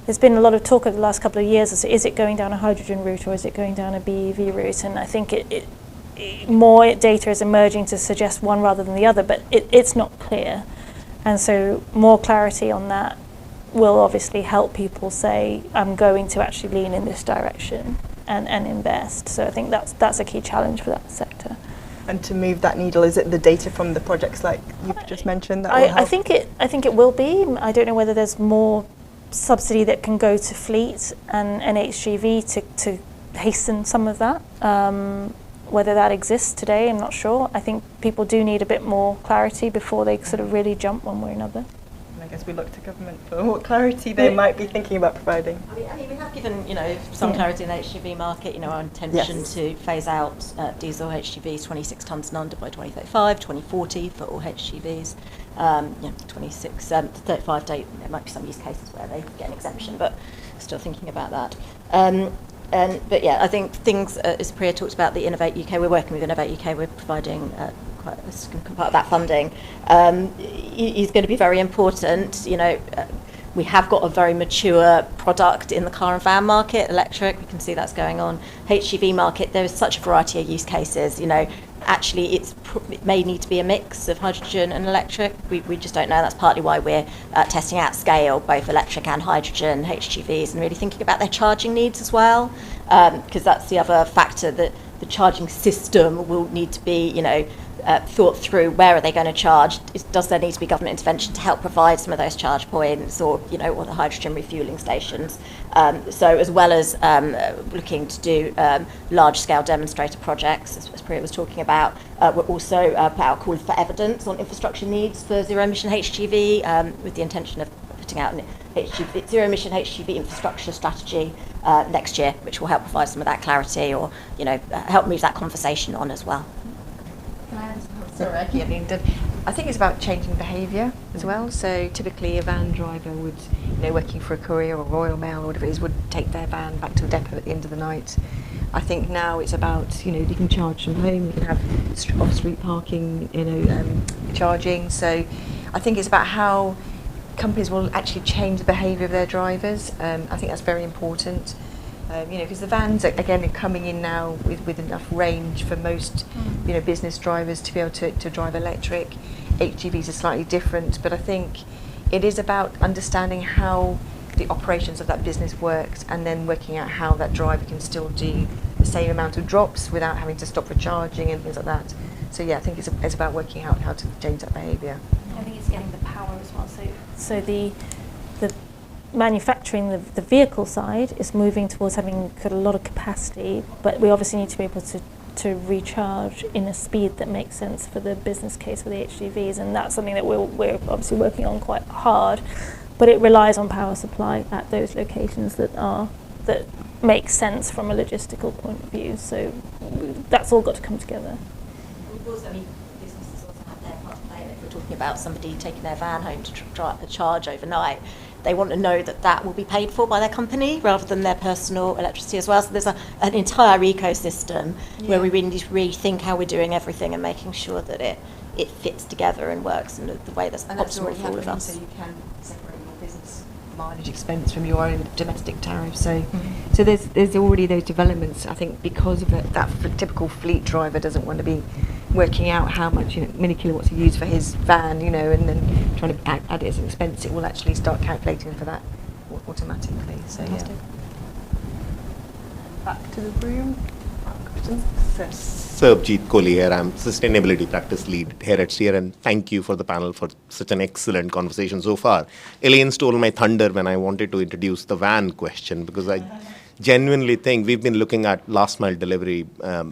Speaker 5: There's been a lot of talk over the last couple of years as to, is it going down a hydrogen route or is it going down a BEV route? And I think more data is emerging to suggest one rather than the other, but it's not clear. And so more clarity on that will obviously help people say, I'm going to actually lean in this direction and invest. So I think that's a key challenge for that sector.
Speaker 1: And to move that needle, is it the data from the projects like you've just mentioned that will help?
Speaker 5: I think it will be. I don't know whether there's more subsidy that can go to fleet and HGV to hasten some of that. Whether that exists today, I'm not sure. I think people do need a bit more clarity before they sort of really jump one way or another.
Speaker 1: And I guess we look to government for what clarity they might be thinking about providing.
Speaker 2: I mean, we have given, some clarity in the HGV market, our intention to phase out diesel HGVs 26 tonnes and under by 2035, 2040 for all HGVs. 26 to 35 date, there might be some use cases where they get an exemption, but still thinking about that. But yeah, I think things, as Priya talked about, the Innovate UK, we're working with Innovate UK, we're providing quite a significant part of that funding, is going to be very important. We have got a very mature product in the car and van market, electric, we can see that's going on. HGV market, there is such a variety of use cases, actually it may need to be a mix of hydrogen and electric. We just don't know. That's partly why we're testing out scale, both electric and hydrogen HGVs, and really thinking about their charging needs as well, because that's the other factor, that the charging system will need to be, thought through. Where are they going to charge? Does there need to be government intervention to help provide some of those charge points, or or the hydrogen refueling stations? So as well as looking to do large-scale demonstrator projects, as Priya was talking about, we're also put out a call for evidence on infrastructure needs for zero-emission HGV, with the intention of putting out an zero-emission HGV infrastructure strategy next year, which will help provide some of that clarity, or help move that conversation on as well.
Speaker 4: Sorry, I think it's about changing behaviour as well. So typically a van driver would, working for a courier or Royal Mail or whatever it is, would take their van back to the depot at the end of the night. I think now it's about, you can charge from home, you can have off-street parking, charging. So I think it's about how companies will actually change the behaviour of their drivers. I think that's very important. Because the vans are, again, are coming in now with enough range for most, business drivers to be able to drive electric. HGVs are slightly different, but I think it is about understanding how the operations of that business works, and then working out how that driver can still do the same amount of drops without having to stop for charging and things like that. So yeah, I think it's about working out how to change that behaviour.
Speaker 5: I think it's getting the power as well. So the manufacturing, the vehicle side is moving towards having got a lot of capacity, but we obviously need to be able to recharge in a speed that makes sense for the business case for the HGVs, and that's something that we're obviously working on quite hard, but it relies on power supply at those locations that make sense from a logistical point of view. So that's all got to come together.
Speaker 2: Businesses also have their part to play. If we're talking about somebody taking their van home to charge overnight, they want to know that will be paid for by their company rather than their personal electricity as well. So there's an entire ecosystem where we really need to rethink how we're doing everything and making sure that it fits together and works in the way that's optimal for all of us.
Speaker 4: So you can separate your business mileage expense from your own domestic tariff. So so there's already those developments. I think because of that typical fleet driver doesn't want to be working out how much many kilowatts he used for his van, and then trying to add it as an expense. It will actually start calculating for that automatically. So yeah.
Speaker 1: Back to the room. Questions?
Speaker 8: Sarbjeet Kohli here. I'm Sustainability Practice Lead here at Steer, and thank you for the panel for such an excellent conversation so far. Elaine stole my thunder when I wanted to introduce the van question, because I genuinely think we've been looking at last mile delivery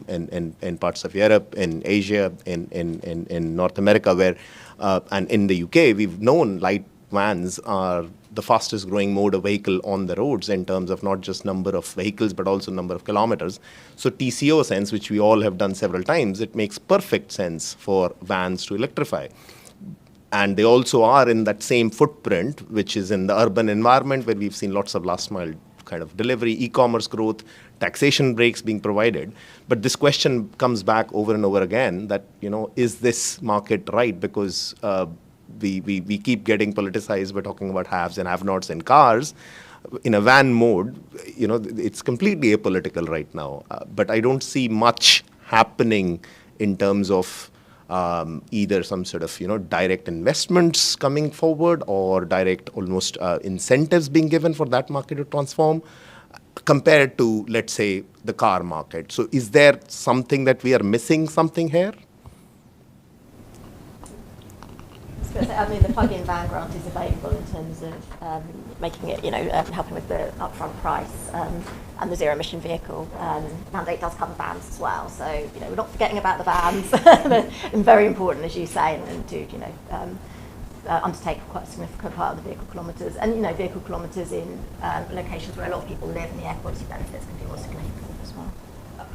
Speaker 8: in parts of Europe, in Asia, in North America, where and in the UK, we've known light vans are the fastest growing mode of vehicle on the roads in terms of not just number of vehicles, but also number of kilometers. So TCO sense, which we all have done several times, it makes perfect sense for vans to electrify. And they also are in that same footprint, which is in the urban environment where we've seen lots of last mile kind of delivery, e-commerce growth, taxation breaks being provided. But this question comes back over and over again that, is this market right? Because we keep getting politicized. We're talking about haves and have-nots in cars. In a van mode, it's completely apolitical right now. But I don't see much happening in terms of either some sort of, direct investments coming forward or direct almost incentives being given for that market to transform compared to, let's say, the car market. So is there something that we are missing something here?
Speaker 2: say, I mean, the plug-in van grant is available in terms of making it, helping with the upfront price, and the zero-emission vehicle mandate does cover vans as well. So, we're not forgetting about the vans. They're very important, as you say, and do, undertake quite a significant part of the vehicle kilometres. And, vehicle kilometres in locations where a lot of people live, and the air quality benefits can be more significant as well.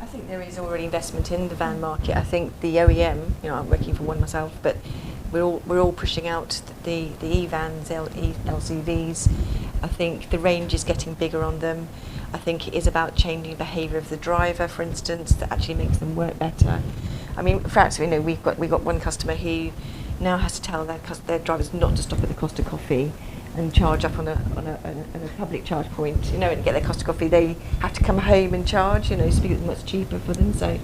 Speaker 4: I think there is already investment in the van market. I think the OEM, I'm working for one myself, but we're all pushing out the e-vans, LCVs. I think the range is getting bigger on them. I think it is about changing behaviour of the driver, for instance, that actually makes them work better. I mean, perhaps we've got one customer who now has to tell their drivers not to stop at the Costa Coffee and charge up on a public charge point, and get their Costa Coffee. They have to come home and charge, so it's much cheaper for them. So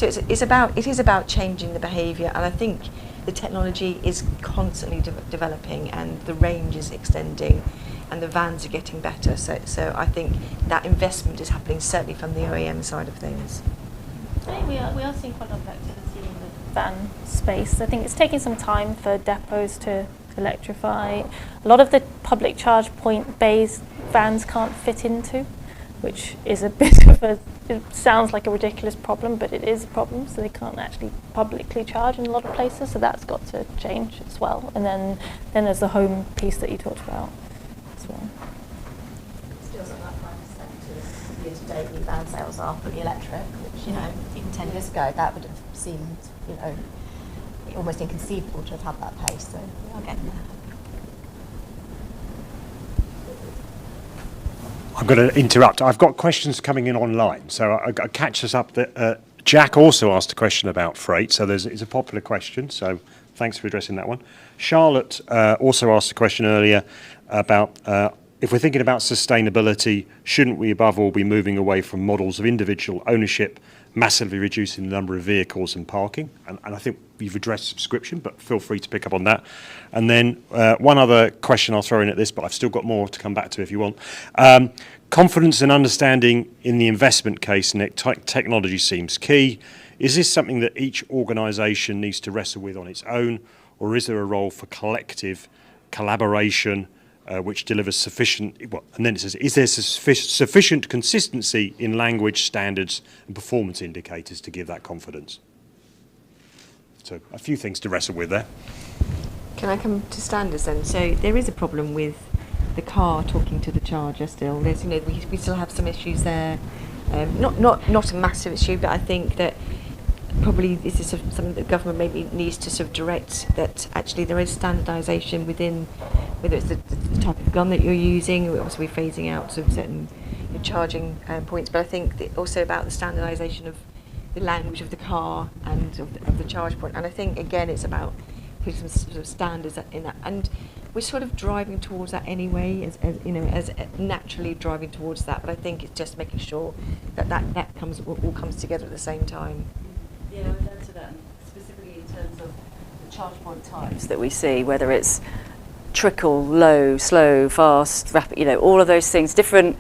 Speaker 4: it is about changing the behaviour, and I think the technology is constantly developing, and the range is extending, and the vans are getting better. So I think that investment is happening certainly from the OEM side of things.
Speaker 5: I think we are seeing quite a lot of activity in the van space. I think it's taking some time for depots to electrify. A lot of the public charge point bays vans can't fit into, which is a bit of it sounds like a ridiculous problem, but it is a problem. So they can't actually publicly charge in a lot of places. So that's got to change as well. And then there's the home piece that you talked about as well.
Speaker 2: Still at that 5% year to date, new van sales are fully electric, which even 10 years ago that would have seemed almost inconceivable to have had that pace. So we are getting there.
Speaker 9: I'm going to interrupt. I've got questions coming in online, so I catch us up. That Jack also asked a question about freight, so it's a popular question. So thanks for addressing that one. Charlotte also asked a question earlier about if we're thinking about sustainability, shouldn't we above all be moving away from models of individual ownership, massively reducing the number of vehicles and parking? And I think you've addressed subscription, but feel free to pick up on that. And then one other question I'll throw in at this, but I've still got more to come back to if you want. Confidence and understanding in the investment case and technology seems key. Is this something that each organisation needs to wrestle with on its own, or is there a role for collective collaboration which delivers sufficient, and then it says, is there sufficient consistency in language, standards and performance indicators to give that confidence? So a few things to wrestle with there.
Speaker 4: Can I come to standards then? So there is a problem with the car talking to the charger still. There's, we still have some issues there. Not a massive issue, but I think that probably this is something that the government maybe needs to sort of direct, that actually there is standardisation within, whether it's the type of gun that you're using. We're obviously phasing out sort of certain charging points, but I think also about the standardisation of the language of the car and of the charge point. And I think again it's about putting some sort of standards in that, and we're sort of driving towards that anyway, as naturally driving towards that. But I think it's just making sure that all comes together at the same time.
Speaker 3: Yeah, I would add to that, specifically in terms of the charge point types that we see, whether it's trickle, low, slow, fast, rapid, all of those things, different,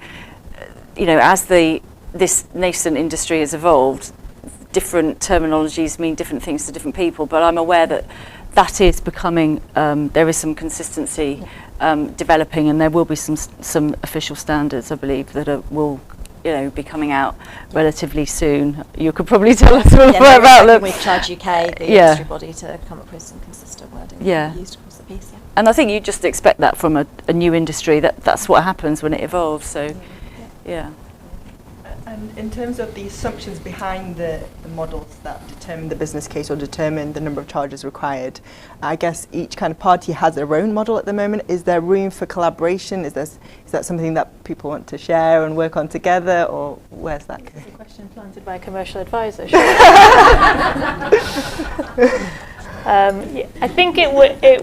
Speaker 3: as this nascent industry has evolved, different terminologies mean different things to different people, but I'm aware that is becoming, there is some consistency developing, and there will be some official standards, I believe, that will be coming out relatively soon. You could probably tell us all about them.
Speaker 2: We've Charge UK, the industry body, to come up with some consistent wording used across the piece. Yeah.
Speaker 3: And I think you just expect that from a new industry, that's what happens when it evolves. So, yeah.
Speaker 1: And in terms of the assumptions behind the models that determine the business case or determine the number of charges required, I guess each kind of party has their own model at the moment. Is there room for collaboration? Is that something that people want to share and work on together, or where's that going?
Speaker 5: It's a question planted by a commercial advisor. I think it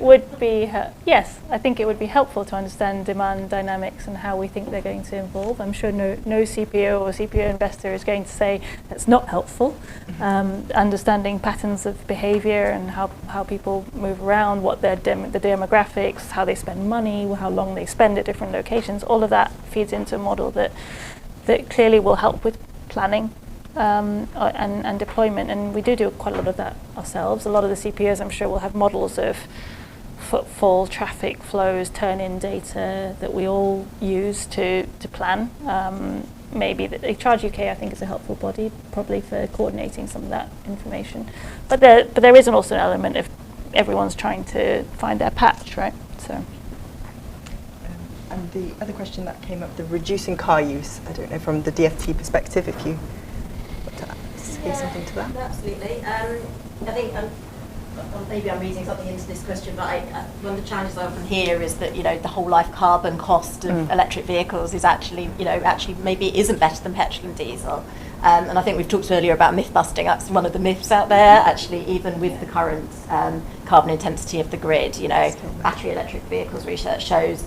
Speaker 5: would be yes. I think it would be helpful to understand demand dynamics and how we think they're going to evolve. I'm sure no CPO or CPO investor is going to say that's not helpful. Understanding patterns of behaviour and how people move around, what the demographics, how they spend money, how long they spend at different locations. All of that feeds into a model that clearly will help with planning. And deployment, and we do quite a lot of that ourselves. A lot of the CPOs, I'm sure, will have models of footfall, traffic flows, turn-in data that we all use to plan. Maybe the Charge UK, I think, is a helpful body, probably for coordinating some of that information. But there is also an element of everyone's trying to find their patch, right? So.
Speaker 1: And the other question that came up, the reducing car use, I don't know, from the DFT perspective, if you want to say something to that.
Speaker 2: Absolutely. I think maybe I'm reading something into this question, but one of the challenges I often hear is that, the whole life carbon cost of electric vehicles is actually maybe it isn't better than petrol and diesel. And I think we've talked earlier about myth busting. That's one of the myths out there. Actually, even with the current carbon intensity of the grid, battery electric vehicles research shows,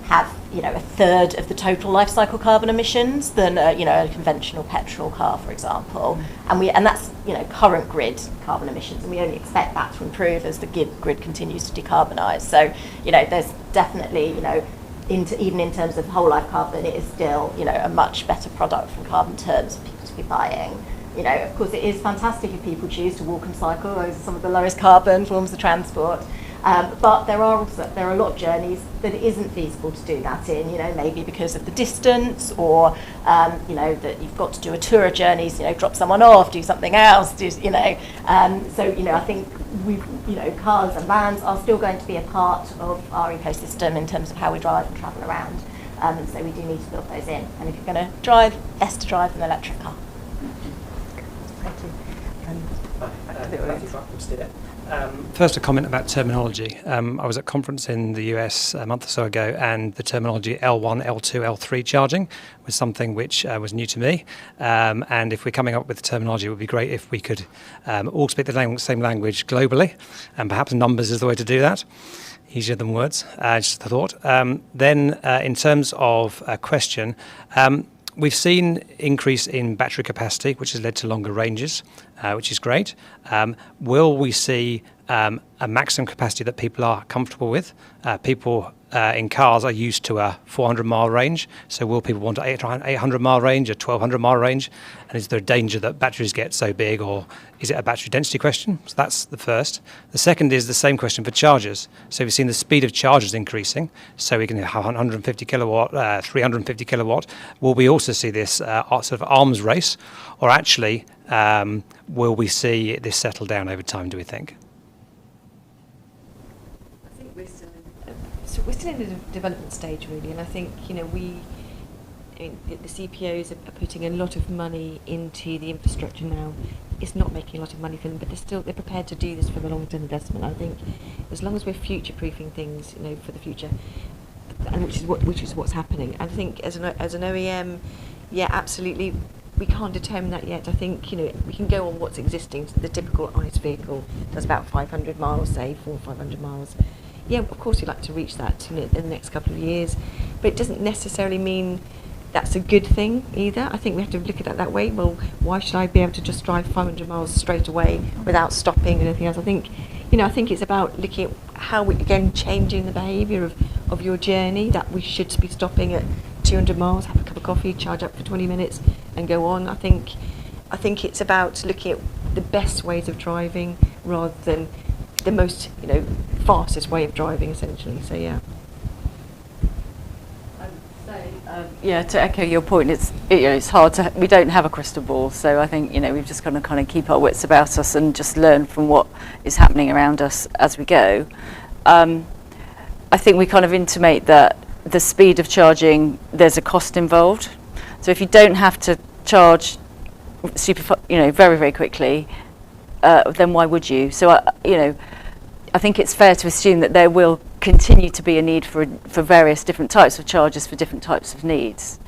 Speaker 2: have a third of the total life cycle carbon emissions than a conventional petrol car, for example. And that's current grid carbon emissions, and we only expect that to improve as the grid continues to decarbonise. So there's definitely even in terms of whole life carbon, it is still a much better product from carbon terms for people to be buying. Of course, it is fantastic if people choose to walk and cycle. Those are some of the lowest carbon forms of transport. But there are a lot of journeys that it isn't feasible to do that in, maybe because of the distance, or that you've got to do a tour of journeys, drop someone off, do something else, so I think cars and vans are still going to be a part of our ecosystem in terms of how we drive and travel around, and so we do need to build those in. And if you're going to drive, best to drive an electric car.
Speaker 1: Thank you. Back to the audience.
Speaker 10: First, a comment about terminology. I was at a conference in the US a month or so ago, and the terminology L1, L2, L3 charging was something which was new to me. And if we're coming up with the terminology, it would be great if we could all speak the same language globally, and perhaps numbers is the way to do that. Easier than words, just a thought. Then, in terms of a question, we've seen increase in battery capacity, which has led to longer ranges, which is great. Will we see a maximum capacity that people are comfortable with? People in cars are used to a 400-mile range, so will people want an 800-mile range, a 1,200-mile range? And is there a danger that batteries get so big, or is it a battery density question? So that's the first. The second is the same question for chargers. So we've seen the speed of chargers increasing, so we can have 150 kilowatt, 350 kilowatt. Will we also see this sort of arms race, or actually will we see this settle down over time, do we think?
Speaker 4: I think we're still in the development stage, really, and I think the CPOs are putting a lot of money into the infrastructure now. It's not making a lot of money for them, but they're prepared to do this for the long-term investment. I think as long as we're future-proofing things, for the future, and which is what's happening. I think as an OEM, yeah, absolutely. We can't determine that yet. I think we can go on what's existing. The typical ICE vehicle does about 500 miles, say 400 or 500 miles. Yeah, of course you'd like to reach that in the next couple of years, but it doesn't necessarily mean that's a good thing either. I think we have to look at it that way. Well, why should I be able to just drive 500 miles straight away without stopping and anything else? I think it's about looking at how we, again, changing the behaviour of your journey, that we should be stopping at 200 miles, have a cup of coffee, charge up for 20 minutes and go on. I think it's about looking at the best ways of driving rather than the most, fastest way of driving, essentially. So, yeah.
Speaker 3: To echo your point, it's hard to. We don't have a crystal ball, so I think we've just got to kind of keep our wits about us and just learn from what is happening around us as we go. I think we kind of intimate that the speed of charging, there's a cost involved. So if you don't have to charge very, very quickly, then why would you? So I think it's fair to assume that there will continue to be a need for various different types of chargers for different types of needs.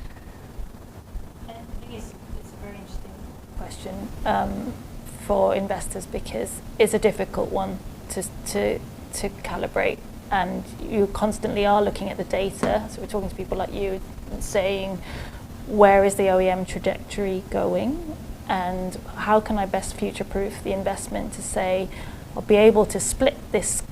Speaker 5: I think it's a very interesting question for investors, because it's a difficult one to calibrate, and you constantly are looking at the data. So we're talking to people like you and saying, where is the OEM trajectory going, and how can I best future-proof the investment to say, I'll be able to split this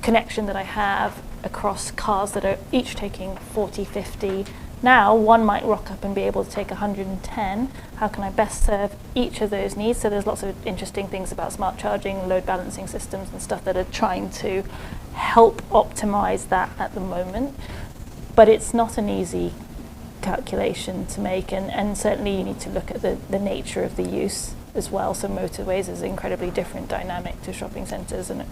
Speaker 5: connection that I have across cars that are each taking 40, 50, Now, one might rock up and be able to take 110. How can I best serve each of those needs? So there's lots of interesting things about smart charging, load balancing systems and stuff that are trying to help optimize that at the moment. But it's not an easy calculation to make, and certainly you need to look at the nature of the use as well. So motorways is an incredibly different dynamic to shopping centres and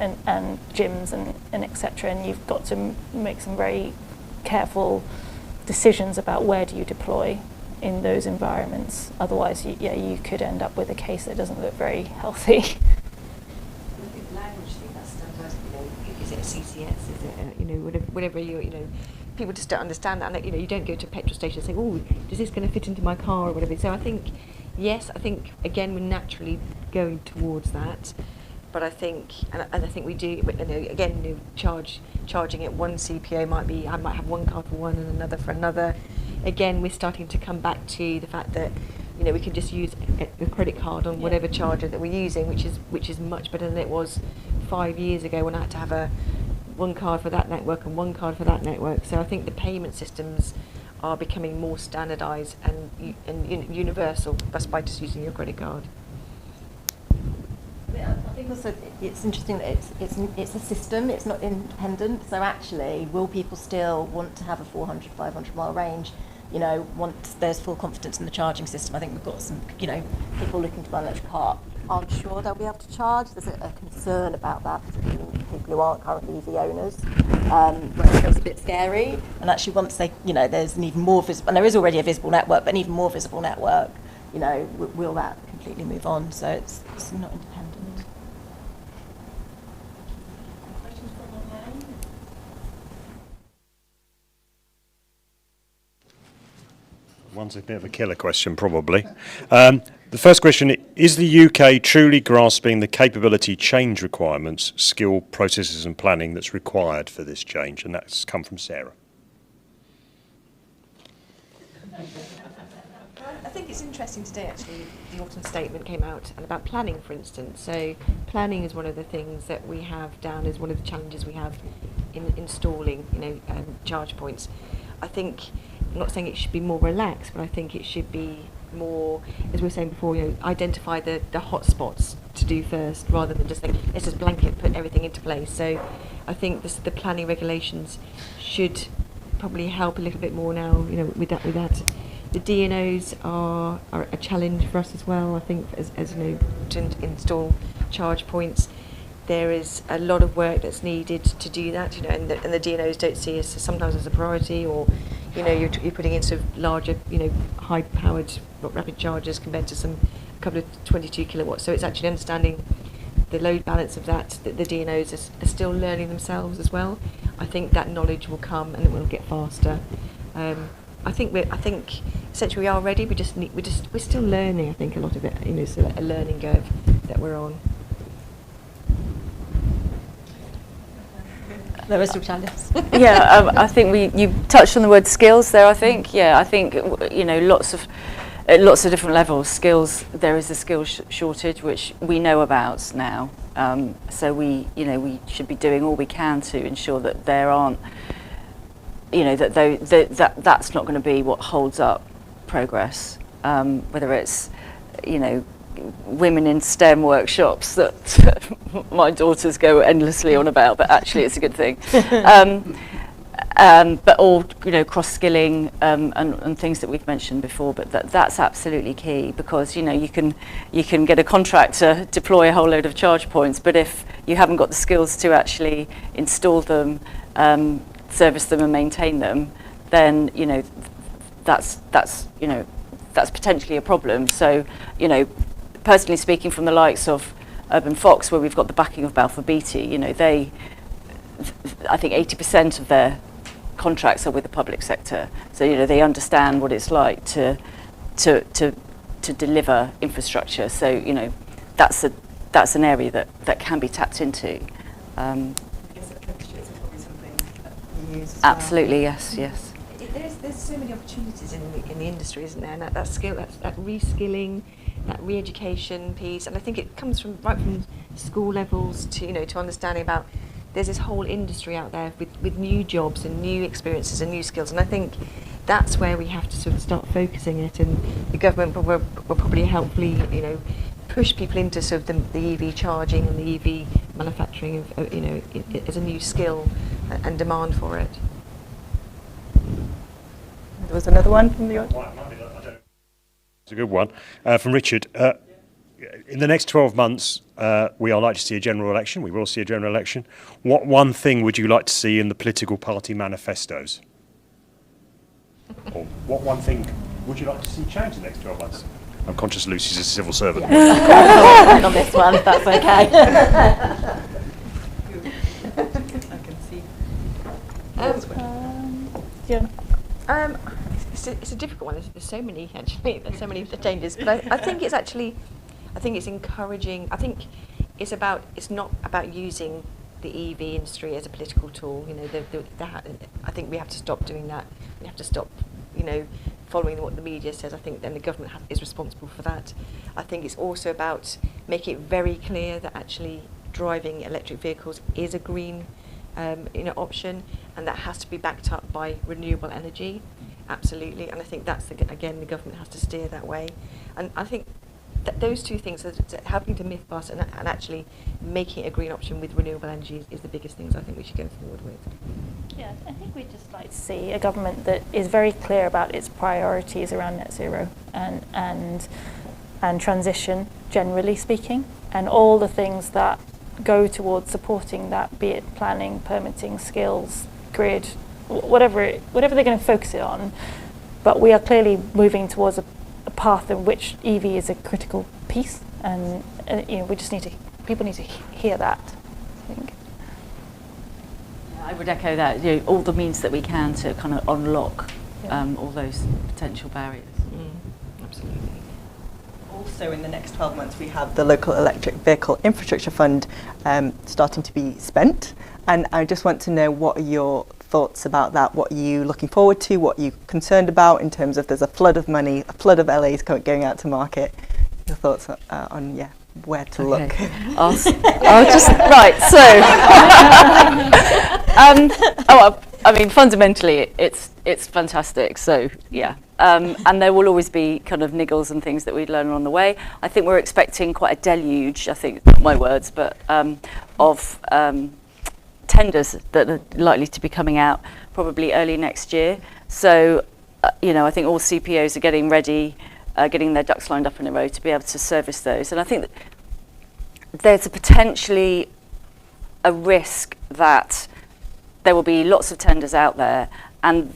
Speaker 5: gyms and etc. And you've got to make some very careful decisions about where do you deploy in those environments. Otherwise, you could end up with a case that doesn't look very healthy.
Speaker 4: I think the language thing, that's sometimes, is it a CCS? Is it, whatever people just don't understand that. And, you don't go to a petrol station and say, oh, is this going to fit into my car or whatever. So I think, yes, again, we're naturally going towards that. But I think, and I think we do, but again, charging at one CPO I might have one card for one and another for another. Again, we're starting to come back to the fact that, we can just use a credit card on whatever charger that we're using, which is much better than it was 5 years ago when I had to have one card for that network and one card for that network. So I think the payment systems are becoming more standardised and universal, just by just using your credit card.
Speaker 2: I think also it's interesting that it's a system, it's not independent. So actually, will people still want to have a 400, 500 mile range? Once there's full confidence in the charging system. I think we've got some, people looking to buy an electric car aren't sure they'll be able to charge. There's a concern about that, particularly people who aren't currently EV owners, where it feels a bit scary. And actually, once they, there's an even more visible, and there is already a visible network, but an even more visible network, will that completely move on? So it's not independent.
Speaker 9: One's a bit of a killer question, probably. The first question, is the UK truly grasping the capability change requirements, skill, processes and planning that's required for this change? And that's come from Sarah.
Speaker 4: I think it's interesting today, actually, the autumn statement came out and about planning, for instance. So planning is one of the things that we have down as one of the challenges we have in installing, charge points. I think, I'm not saying it should be more relaxed, but I think it should be more, as we were saying before, identify the hot spots to do first, rather than just saying, let's just blanket put everything into place. So I think the planning regulations should probably help a little bit more now, with that. The DNOs are a challenge for us as well, I think, as to install charge points. There is a lot of work that's needed to do that, and the DNOs don't see us sometimes as a priority, or you're putting in sort of larger, high-powered rapid chargers compared to a couple of 22 kilowatts. So it's actually understanding the load balance of that the DNOs are still learning themselves as well. I think that knowledge will come and it will get faster. I think essentially we are ready. We're still learning. I think a lot of it, still a learning curve that we're on.
Speaker 2: There are still challenges.
Speaker 3: I think you touched on the word skills there. I think lots of different levels skills. There is a skills shortage which we know about now. So we should be doing all we can to ensure that there aren't, that's not going to be what holds up progress. Whether it's women in STEM workshops that my daughters go endlessly on about, but actually it's a good thing. But all cross-skilling and things that we've mentioned before. But that's absolutely key, because you can get a contractor deploy a whole load of charge points, but if you haven't got the skills to actually install them, service them and maintain them, then that's potentially a problem. So personally speaking, from the likes of Urban Fox, where we've got the backing of Balfour Beatty, I think 80% of their contracts are with the public sector. So they understand what it's like to deliver infrastructure. So that's an area that can be tapped into.
Speaker 11: I guess apprenticeships are probably something that you use as
Speaker 3: Absolutely,
Speaker 11: well.
Speaker 3: yes.
Speaker 4: There's so many opportunities in the industry, isn't there? And that skill, that reskilling, that re-education piece, and I think it comes right from school levels to understanding about there's this whole industry out there with new jobs and new experiences and new skills. And I think that's where we have to sort of start focusing it, and the government will probably helpfully, push people into sort of the EV charging and the EV manufacturing of, as a new skill and demand for it.
Speaker 1: There was another one from the audience.
Speaker 9: It's a good one. From Richard. In the next 12 months, we are likely to see a general election. We will see a general election. What one thing would you like to see in the political party manifestos? Or what one thing would you like to see change in the next 12 months? I'm conscious Lucy's a civil servant.
Speaker 2: On this one, if that's okay.
Speaker 11: I can see.
Speaker 4: It's a difficult one. There's so many, actually. There's so many of the changes. But I think it's encouraging. I think it's not about using the EV industry as a political tool. I think we have to stop doing that. We have to stop, following what the media says. I think then the government is responsible for that. I think it's also about making it very clear that actually driving electric vehicles is a green option, and that has to be backed up by renewable energy. Absolutely. And I think that's, again, the government has to steer that way. And I think that those two things, helping to myth bust and actually making it a green option with renewable energy is the biggest things I think we should go forward with.
Speaker 5: Yeah, I think we'd just like to see a government that is very clear about its priorities around net zero and transition, generally speaking, and all the things that go towards supporting that, be it planning, permitting, skills, grid, whatever they're going to focus it on. But we are clearly moving towards a path in which EV is a critical piece, and we just people need to hear that, I think.
Speaker 3: I would echo that. All the means that we can to kind of unlock all those potential barriers.
Speaker 4: Absolutely.
Speaker 1: Also, in the next 12 months, we have the local electric vehicle infrastructure fund starting to be spent, and I just want to know, what are your thoughts about that? What are you looking forward to? What are you concerned about in terms of there's a flood of money, a flood of LAs going out to market? Your thoughts on where to look?
Speaker 3: I'll just right. So, fundamentally, it's fantastic. So yeah, and there will always be kind of niggles and things that we learn on the way. I think we're expecting quite a deluge. I think, not my words, but of tenders that are likely to be coming out probably early next year. So, I think all CPOs are getting ready, getting their ducks lined up in a row to be able to service those. And I think that there's potentially a risk that there will be lots of tenders out there, and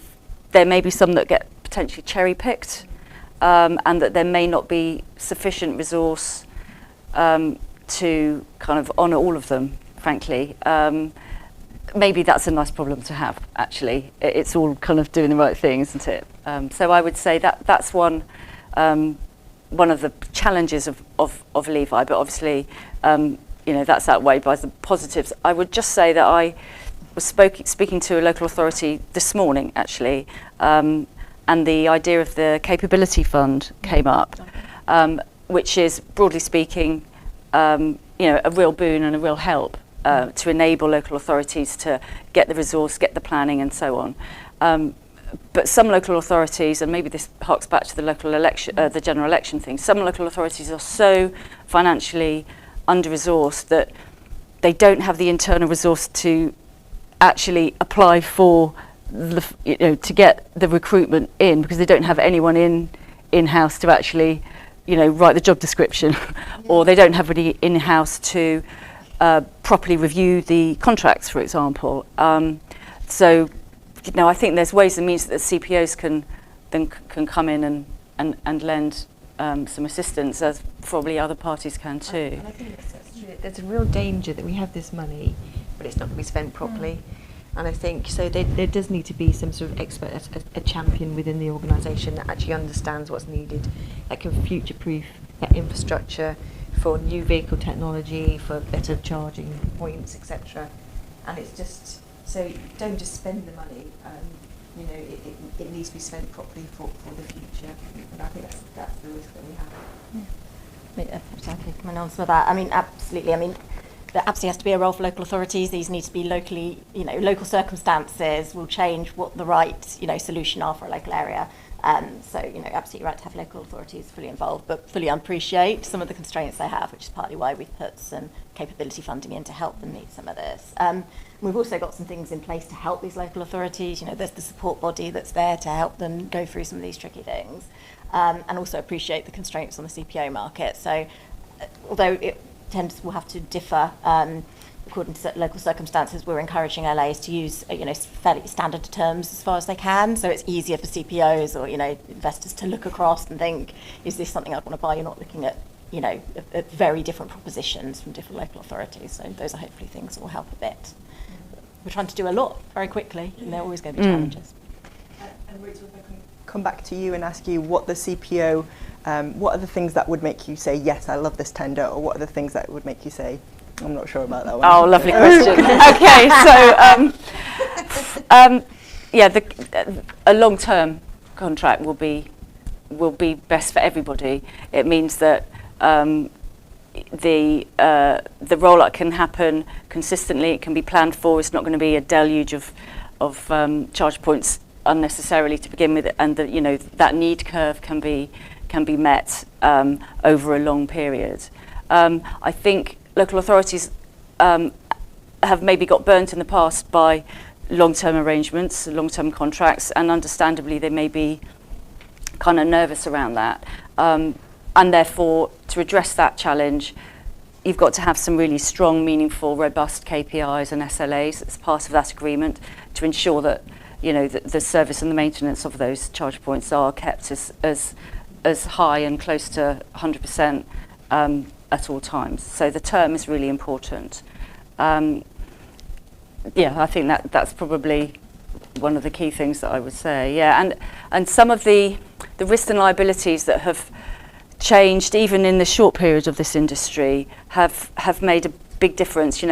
Speaker 3: there may be some that get potentially cherry-picked, and that there may not be sufficient resource to kind of honour all of them, frankly. Maybe that's a nice problem to have, actually. It's all kind of doing the right thing, isn't it? So I would say that's one of the challenges of Levi, but obviously, that's outweighed by the positives. I would just say that I was speaking to a local authority this morning, actually, and the idea of the capability fund came up, which is, broadly speaking, a real boon and a real help to enable local authorities to get the resource, get the planning, and so on. But some local authorities, and maybe this harks back to the local election, the general election thing, some local authorities are so financially under-resourced that they don't have the internal resource to actually apply for to get the recruitment in, because they don't have anyone in-house to actually write the job description, or they don't have any in-house to properly review the contracts, for example. So I think there's ways and means that the CPOs can come in and lend some assistance, as probably other parties can too.
Speaker 4: And I think that's true. There's a real danger that we have this money, but it's not going to be spent properly. And I think so there does need to be some sort of expert, a champion within the organisation that actually understands what's needed, that can future-proof that infrastructure for new vehicle technology, for better charging points, etc. And it's just, so don't just spend the money, it needs to be spent properly for the future. And I think that's the risk that we have.
Speaker 2: Exactly, coming on to that. Absolutely. there absolutely has to be a role for local authorities. These need to be locally, local circumstances will change what the right, solution are for a local area. So, absolutely right to have local authorities fully involved, but fully appreciate some of the constraints they have, which is partly why we've put some capability funding in to help them meet some of this. We've also got some things in place to help these local authorities. There's the support body that's there to help them go through some of these tricky things, and also appreciate the constraints on the CPO market. So, although it will have to differ according to local circumstances, we're encouraging LAs to use fairly standard terms as far as they can, so it's easier for CPOs or investors to look across and think, is this something I'd want to buy? You're not looking at at very different propositions from different local authorities. So those are hopefully things that will help a bit. We're trying to do a lot very quickly, and there are always going to be challenges.
Speaker 1: And Rachel, if I can come back to you and ask you what the CPO, what are the things that would make you say, yes, I love this tender, or what are the things that would make you say, I'm not sure about that one?
Speaker 3: Oh, lovely question. Okay, so a long-term contract will be best for everybody. It means that the rollout can happen consistently. It can be planned for. It's not going to be a deluge of charge points unnecessarily to begin with, and that need curve can be met over a long period. I think local authorities have maybe got burnt in the past by long-term arrangements, long-term contracts, and understandably they may be kind of nervous around that. And therefore, to address that challenge, you've got to have some really strong, meaningful, robust KPIs and SLAs as part of that agreement to ensure that the service and the maintenance of those charge points are kept as high and close to 100% at all times. So the term is really important. I think that's probably one of the key things that I would say. Yeah, and some of the risks and liabilities that have changed even in the short period of this industry have made a big difference.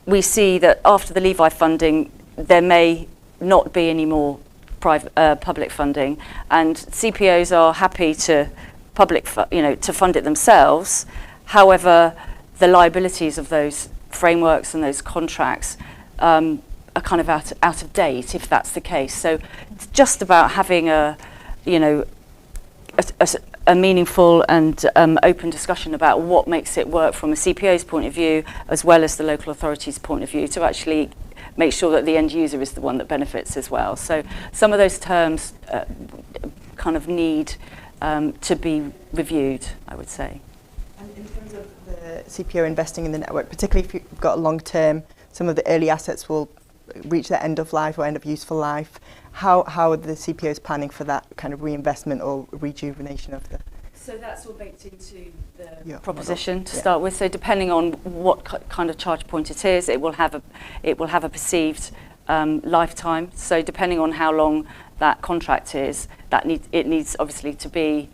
Speaker 3: We see that after the Levi funding, there may not be any more public funding, and CPOs are happy to to fund it themselves. However, the liabilities of those frameworks and those contracts are kind of out of date if that's the case. So it's just about having a meaningful and open discussion about what makes it work from a CPO's point of view as well as the local authority's point of view, to actually make sure that the end user is the one that benefits as well. So some of those terms kind of need to be reviewed, I would say.
Speaker 1: And in terms of the CPO investing in the network, particularly if you've got a long term, some of the early assets will reach their end of life or end of useful life. How are the CPOs planning for that kind of reinvestment or rejuvenation of the?
Speaker 3: So that's all baked into the
Speaker 1: proposition
Speaker 3: to start with. So depending on what kind of charge point it is, it will have a perceived lifetime. So depending on how long that contract is, it needs obviously to be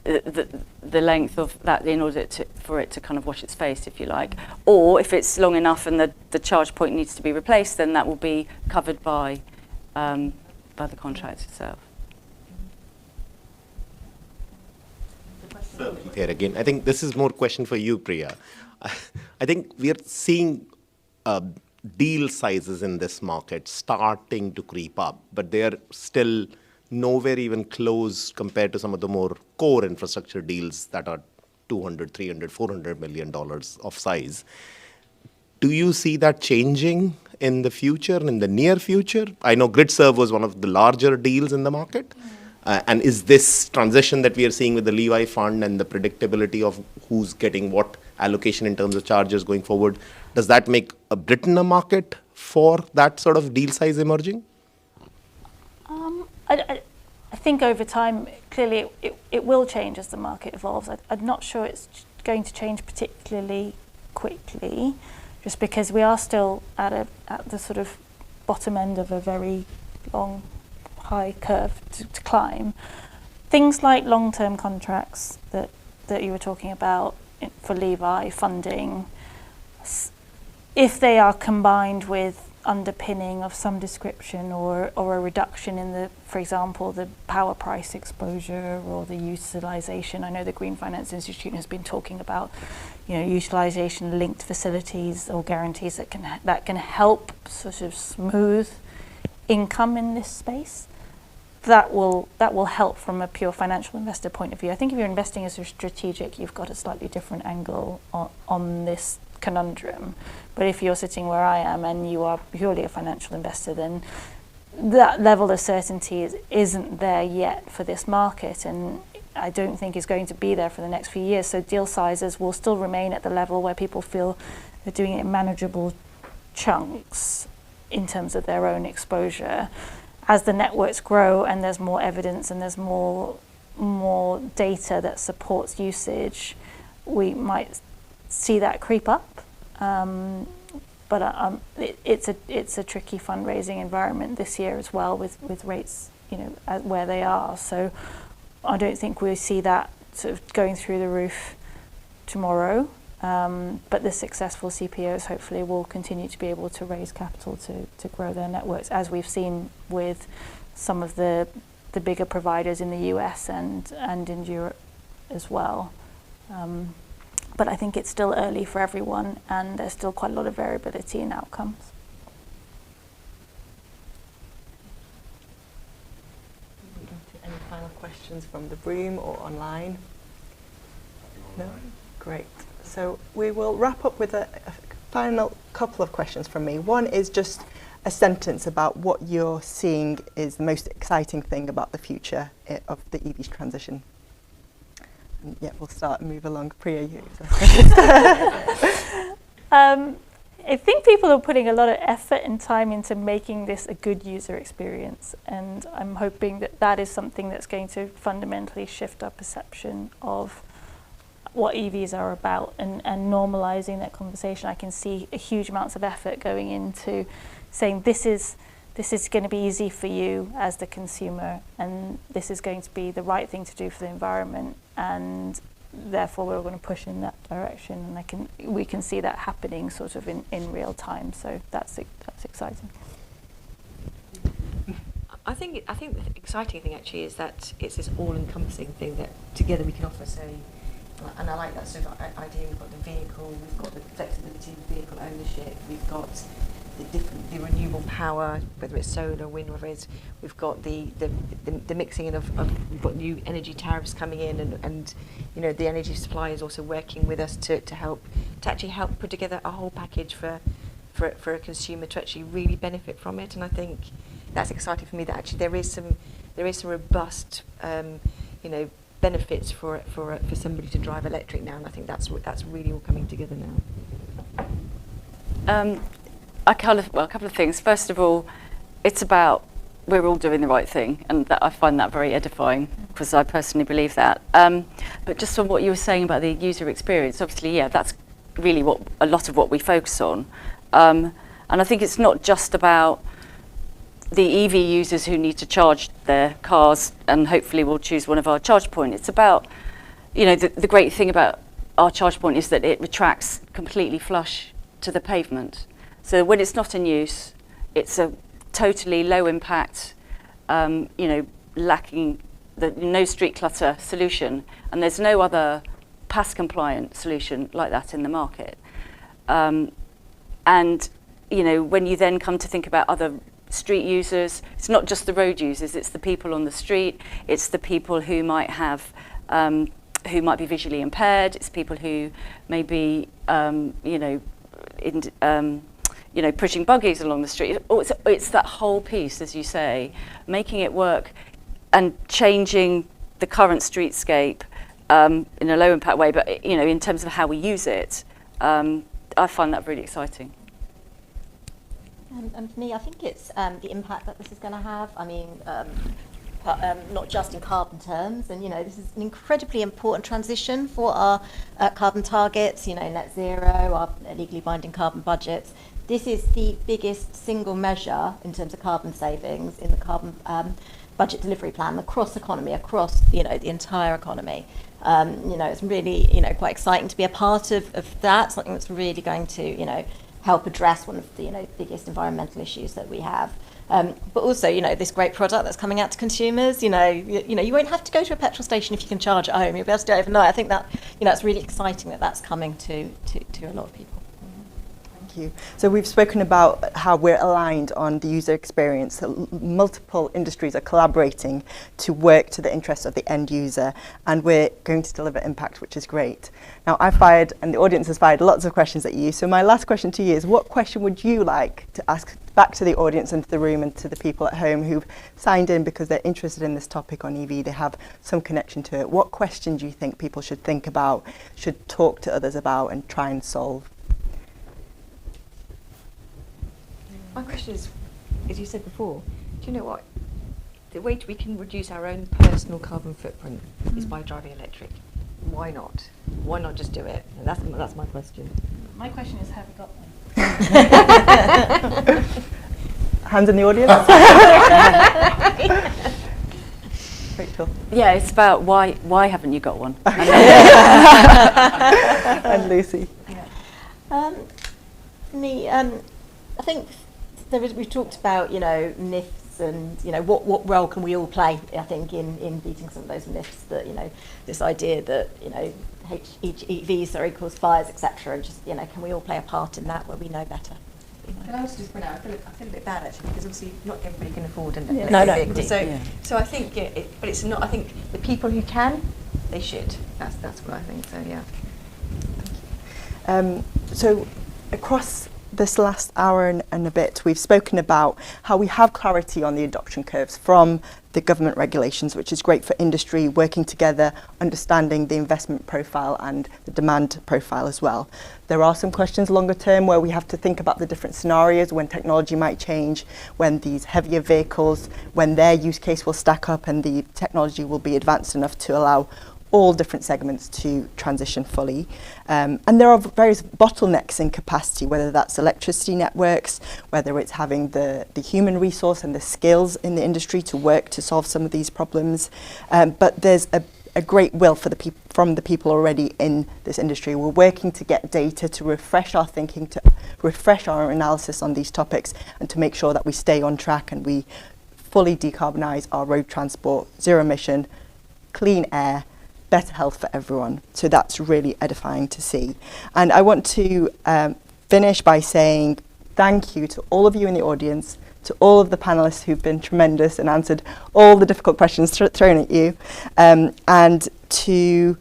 Speaker 3: the length of that in order for it to kind of wash its face, if you like. Or if it's long enough and the charge point needs to be replaced, then that will be covered by the contract itself.
Speaker 8: Here again, I think this is more question for you, Priya. I think we are seeing deal sizes in this market starting to creep up, but they are still nowhere even close compared to some of the more core infrastructure deals that are $200, $300, $400 million of size. Do you see that changing in the future, in the near future? I know GridServe was one of the larger deals in the market. And is this transition that we are seeing with the Levi fund and the predictability of who's getting what allocation in terms of charges going forward, does that make Britain a market for that sort of deal size emerging?
Speaker 5: I think over time, clearly it will change as the market evolves. I'm not sure it's going to change particularly quickly, just because we are still at the sort of bottom end of a very long, high curve to climb. Things like long-term contracts that you were talking about for Levi funding, if they are combined with underpinning of some description or a reduction in the, for example, the power price exposure or the utilisation. I know the Green Finance Institute has been talking about, utilisation linked facilities or guarantees that can help sort of smooth income in this space. That will help from a pure financial investor point of view. I think if you're investing as a strategic, you've got a slightly different angle on this conundrum. But if you're sitting where I am and you are purely a financial investor, then that level of certainty isn't there yet for this market, and I don't think is going to be there for the next few years. So deal sizes will still remain at the level where people feel they're doing it in manageable chunks in terms of their own exposure. As the networks grow and there's more evidence and there's more data that supports usage, we might see that creep up. But it's a tricky fundraising environment this year as well, with rates where they are. So I don't think we see that sort of going through the roof tomorrow. But the successful CPOs hopefully will continue to be able to raise capital to grow their networks, as we've seen with some of the bigger providers in the US and in Europe as well. But I think it's still early for everyone, and there's still quite a lot of variability in outcomes.
Speaker 1: Any final questions from the room or online? No? Great. So we will wrap up with a final couple of questions from me. One is just a sentence about what you're seeing is the most exciting thing about the future of the EV transition. And yeah, we'll start and move along. Priya, you.
Speaker 5: I think people are putting a lot of effort and time into making this a good user experience, and I'm hoping that is something that's going to fundamentally shift our perception of what EVs are about and normalizing that conversation. I can see a huge amounts of effort going into saying this is going to be easy for you as the consumer, and this is going to be the right thing to do for the environment, and therefore we're going to push in that direction, and we can see that happening sort of in real time. So that's exciting.
Speaker 4: I think the exciting thing actually is that it's this all-encompassing thing that together we can offer. So, and I like that sort of idea. We've got the vehicle, we've got the flexibility of vehicle ownership, we've got the renewable power, whether it's solar, wind, whatever it is. We've got the mixing in of we've got new energy tariffs coming in, and the energy supply is also working with us to actually help put together a whole package for a consumer to actually really benefit from it. And I think that's exciting for me, that actually there is some robust benefits for somebody to drive electric now, and I think that's really all coming together now.
Speaker 3: A couple of things. First of all, it's about we're all doing the right thing, and I find that very edifying, because I personally believe that. But just on what you were saying about the user experience, obviously, yeah, that's really what a lot of what we focus on. And I think it's not just about the EV users who need to charge their cars and hopefully will choose one of our charge points. It's about, the great thing about our charge point is that it retracts completely flush to the pavement. So when it's not in use, it's a totally low impact, lacking no street clutter solution, and there's no other PAS compliant solution like that in the market. And when you then come to think about other street users, it's not just the road users, it's the people on the street, it's the people who might have who might be visually impaired, it's people who may be pushing buggies along the street. It's that whole piece, as you say, making it work and changing the current streetscape in a low impact way, but in terms of how we use it. I find that really exciting.
Speaker 2: And for me, I think it's the impact that this is going to have. I mean, not just in carbon terms, and this is an incredibly important transition for our carbon targets. Net zero, our legally binding carbon budgets. This is the biggest single measure in terms of carbon savings in the carbon budget delivery plan across economy, across the entire economy. It's really quite exciting to be a part of that. Something that's really going to help address one of the biggest environmental issues that we have. But also, this great product that's coming out to consumers. You won't have to go to a petrol station if you can charge at home. You'll be able to do it overnight. I think that it's really exciting that that's coming to a lot of people.
Speaker 1: Thank you. So we've spoken about how we're aligned on the user experience. So multiple industries are collaborating to work to the interests of the end user, and we're going to deliver impact, which is great. Now, I've fired, and the audience has fired lots of questions at you. So my last question to you is, what question would you like to ask back to the audience and to the room and to the people at home who've signed in because they're interested in this topic on EV, they have some connection to it? What question do you think people should think about, should talk to others about and try and solve?
Speaker 4: My question is, as you said before, do you know what? The way we can reduce our own personal carbon footprint is by driving electric. Why not? Why not just do it? And that's my question.
Speaker 5: My question is, have we got one?
Speaker 1: Hands in the audience. Rachel.
Speaker 3: Yeah, it's about why haven't you got one?
Speaker 1: And Lucy.
Speaker 2: For me, I think we've talked about myths and what role can we all play, I think, in beating some of those myths that this idea that EVs are equals fires, etc. And just can we all play a part in that where we know better?
Speaker 11: Can I also just point out, I feel a bit bad actually, because obviously not everybody can afford an
Speaker 2: Yeah.
Speaker 11: electric
Speaker 2: No,
Speaker 11: vehicle. So I think, but it's not. I think the people who can, they should. That's what I think. So yeah.
Speaker 1: So across this last hour and a bit, we've spoken about how we have clarity on the adoption curves from the government regulations, which is great for industry working together, understanding the investment profile and the demand profile as well. There are some questions longer term where we have to think about the different scenarios when technology might change, when these heavier vehicles, when their use case will stack up and the technology will be advanced enough to allow all different segments to transition fully. And there are various bottlenecks in capacity, whether that's electricity networks, whether it's having the human resource and the skills in the industry to work to solve some of these problems. But there's a great will for from the people already in this industry. We're working to get data to refresh our thinking, to refresh our analysis on these topics, and to make sure that we stay on track and we fully decarbonise our road transport, zero emission, clean air, better health for everyone. So that's really edifying to see. And I want to finish by saying thank you to all of you in the audience, to all of the panellists who've been tremendous and answered all the difficult questions thrown at you, and to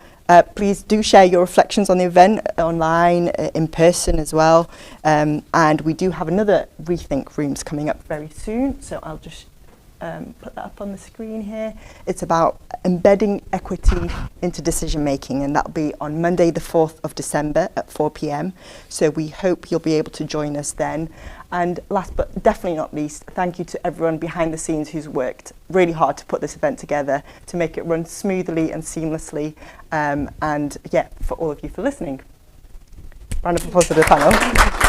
Speaker 1: please do share your reflections on the event online, in person as well. And we do have another Rethink Rooms coming up very soon, so I'll just put that up on the screen here. It's about embedding equity into decision making, and that'll be on Monday the 4th of December at 4 p.m. So we hope you'll be able to join us then. And last but definitely not least, thank you to everyone behind the scenes who's worked really hard to put this event together, to make it run smoothly and seamlessly, and yeah, for all of you for listening. Round of applause to the panel.